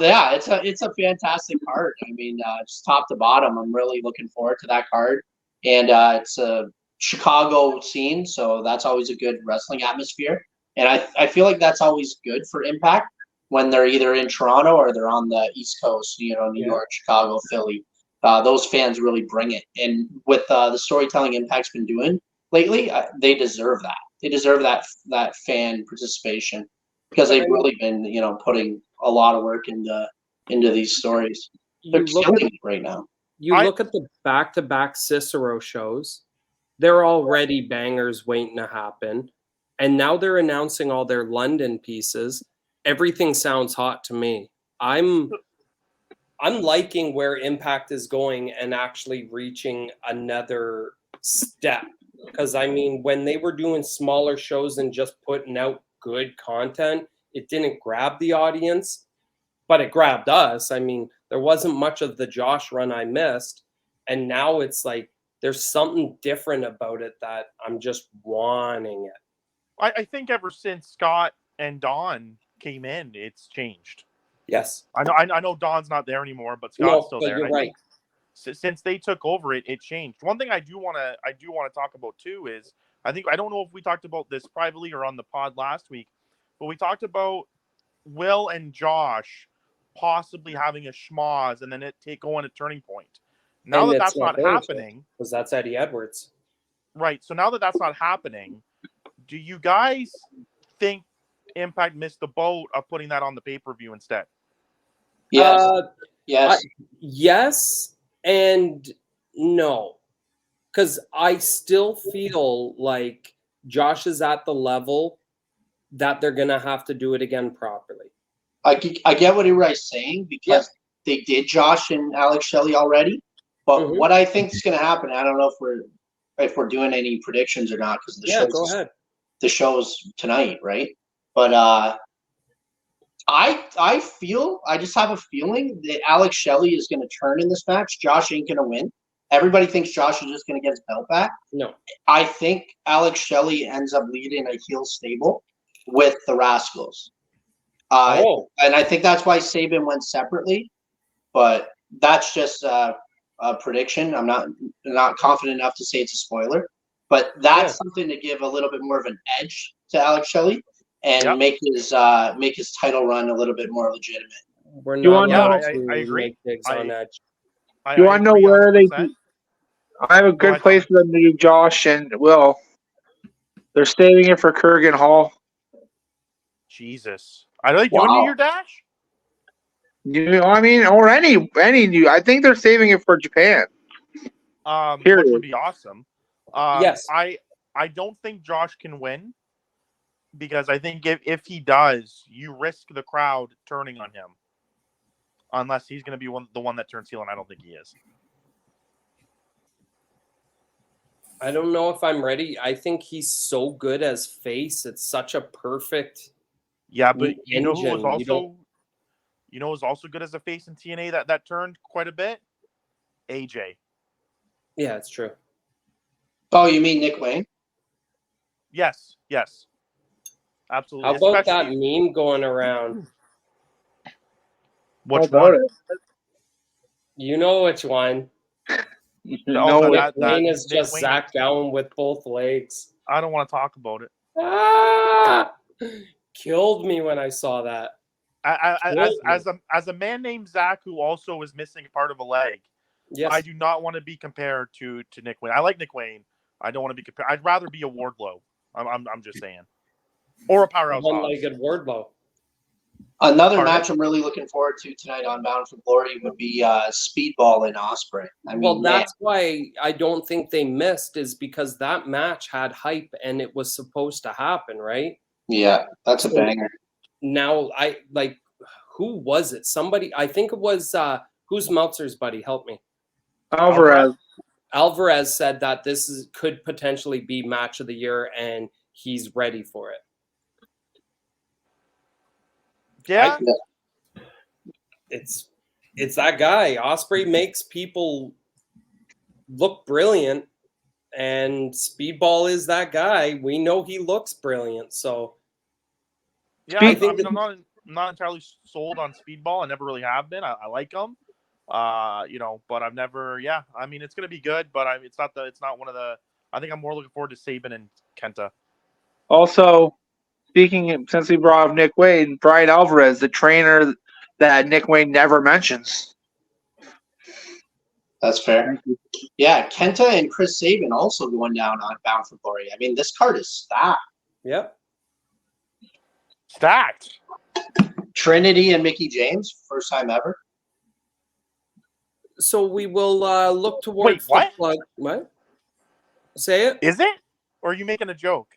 yeah, it's a fantastic card. I mean, just top to bottom, I'm really looking forward to that card. And it's a Chicago scene, so that's always a good wrestling atmosphere. And I feel like that's always good for Impact when they're either in Toronto or they're on the East Coast, New York, Chicago, Philly. Those fans really bring it. And with the storytelling Impact's been doing lately, they deserve that. They deserve that fan participation because they've really been, putting a lot of work into these stories. They're killing it right now. You look at the back-to-back Cicero shows; they're already bangers waiting to happen, and now they're announcing all their London pieces. Everything sounds hot to me. I'm liking where Impact is going and actually reaching another step. Because, I mean, when they were doing smaller shows and just putting out good content, it didn't grab the audience, but it grabbed us. I mean, there wasn't much of the Josh run I missed. And now it's like there's something different about it that I'm just wanting it. I think ever since Scott and Don came in, it's changed. Yes. I know Don's not there anymore, but Scott's still there. You're right. Since they took over, it changed. One thing I do want to talk about too is I don't know if we talked about this privately or on the pod last week, but we talked about Will and Josh possibly having a schmoz and then going a turning point. Now that that's not happening, because that's Eddie Edwards, right? So now that that's not happening, do you guys think Impact missed the boat of putting that on the pay-per-view instead? Yes. Yes. Yes and no. Because I still feel like Josh is at the level that they're going to have to do it again properly. I get what Erai's saying because they did Josh and Alex Shelley already. But what I think is going to happen, I don't know if we're doing any predictions or not because Go ahead. The show's tonight, right? But I just have a feeling that Alex Shelley is going to turn in this match. Josh ain't going to win. Everybody thinks Josh is just going to get his belt back. No. I think Alex Shelley ends up leading a heel stable with the Rascals. And I think that's why Sabin went separately. But that's just a prediction. I'm not confident enough to say it's a spoiler. But that's something to give a little bit more of an edge to Alex Shelley and make his title run a little bit more legitimate. We're not I agree. On edge. You want to know where 100%. I have a good place for them to do Josh and Will. They're saving it for Kurgan Hall. Jesus. Are they doing New Year Dash? I mean, or any new. I think they're saving it for Japan. Which would be awesome. Yes. I don't think Josh can win because I think if he does, you risk the crowd turning on him. Unless he's going to be the one that turns heel, and I don't think he is. I don't know if I'm ready. I think he's so good as face. It's such a perfect. Yeah, but you know who was also good as a face in TNA that turned quite a bit? AJ. Yeah, it's true. Oh, you mean Nick Wayne? Yes. Absolutely. How about that meme going around? Which one? You know which one. Nick Wayne is just Zach Gowen with both legs. I don't want to talk about it. Killed me when I saw that. As a man named Zach who also is missing part of a leg, I do not want to be compared to Nick Wayne. I like Nick Wayne. I don't want to be compared. I'd rather be a Wardlow. I'm just saying, or a Powerhouse. One-legged Wardlow. Another match I'm really looking forward to tonight on Bound for Glory would be Speedball and Ospreay. That's why I don't think they missed, is because that match had hype and it was supposed to happen, right? Yeah, that's a banger. Now, who was it? Somebody, I think it was, who's Meltzer's buddy? Help me. Alvarez said that this could potentially be match of the year and he's ready for it. Yeah. It's that guy. Ospreay makes people look brilliant, and Speedball is that guy. We know he looks brilliant, so yeah. I'm not entirely sold on Speedball. I never really have been. I like him, but I've never. Yeah, I mean, it's gonna be good, but it's not one of the. I think I'm more looking forward to Sabin and Kenta. Also, speaking, since we brought up Nick Wayne, Brian Alvarez, the trainer that Nick Wayne never mentions. That's fair. Yeah, Kenta and Chris Sabin also going down on Bound for Glory. I mean, this card is stacked. Yep. Stacked. Trinity and Mickey James, first time ever. So we will look towards the plug. What? Say it. Is it? Or are you making a joke?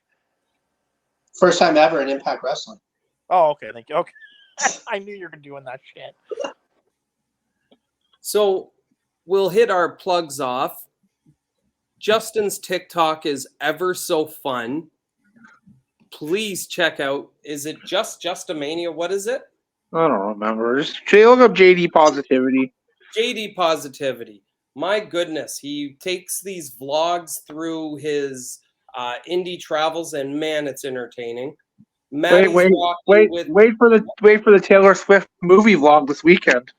First time ever in Impact Wrestling. Oh, okay. Thank you. Okay. I knew you were doing that shit. So we'll hit our plugs off. Justin's TikTok is ever so fun. Please check out. Is it Justamania? What is it? I don't remember. Just look up JD Positivity. JD Positivity. My goodness. He takes these vlogs through his indie travels, and man, it's entertaining. Wait for the Taylor Swift movie vlog this weekend.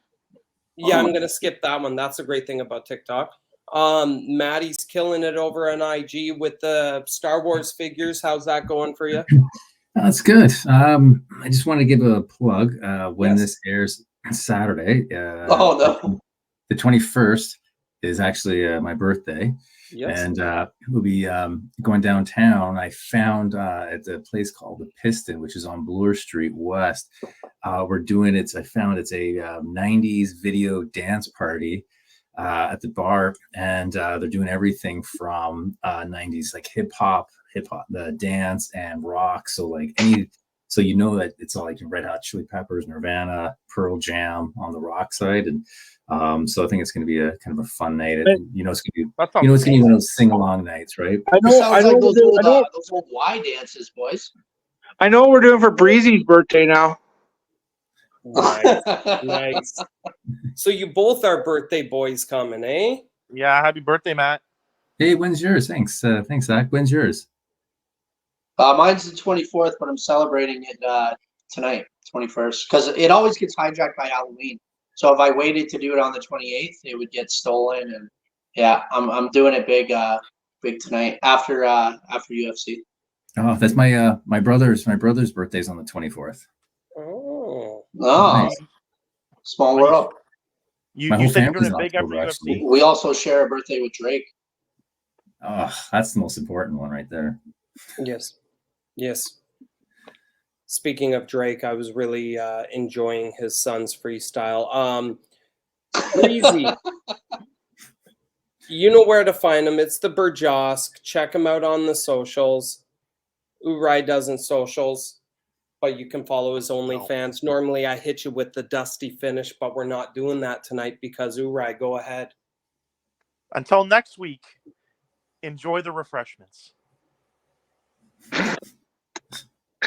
Yeah, I'm gonna skip that one. That's a great thing about TikTok. Maddie's killing it over on IG with the Star Wars figures. How's that going for you? That's good. I just want to give a plug when this airs Saturday. The 21st. is actually my birthday. Yes. And we'll be going downtown. I found at a place called the Piston, which is on Bloor Street West. We're doing it. I found it's a 90s video dance party at the bar, and they're doing everything from 90s like hip hop, the dance, and rock. So like so you know that it's all like Red Hot Chili Peppers, Nirvana, Pearl Jam on the rock side, and so I think it's going to be a kind of a fun night. It's going to be it's going to be one of those sing along nights, right? I know. Sounds like those I know. old Y dances, boys. I know what we're doing for Breezy's birthday now. Nice. Nice. So you both are birthday boys coming, eh? Yeah, happy birthday, Matt. Hey, when's yours? Thanks, Zach. When's yours? Mine's the 24th, but I'm celebrating it tonight, 21st, because it always gets hijacked by Halloween. So if I waited to do it on the 28th, it would get stolen. And yeah, I'm doing it big tonight after UFC. Oh, that's my brother's birthday's on the 24th. Oh, nice. Small world. You My whole said you're doing family's it big October, after actually. UFC? We also share a birthday with Drake. Oh, that's the most important one right there. yes. Yes. Speaking of Drake, I was really enjoying his son's freestyle. Breezy. You know where to find him. It's the Burjosk. Check him out on the socials. Urai doesn't socials, but you can follow his OnlyFans. Normally I hit you with the dusty finish, but we're not doing that tonight because Urai, go ahead. Until next week, enjoy the refreshments.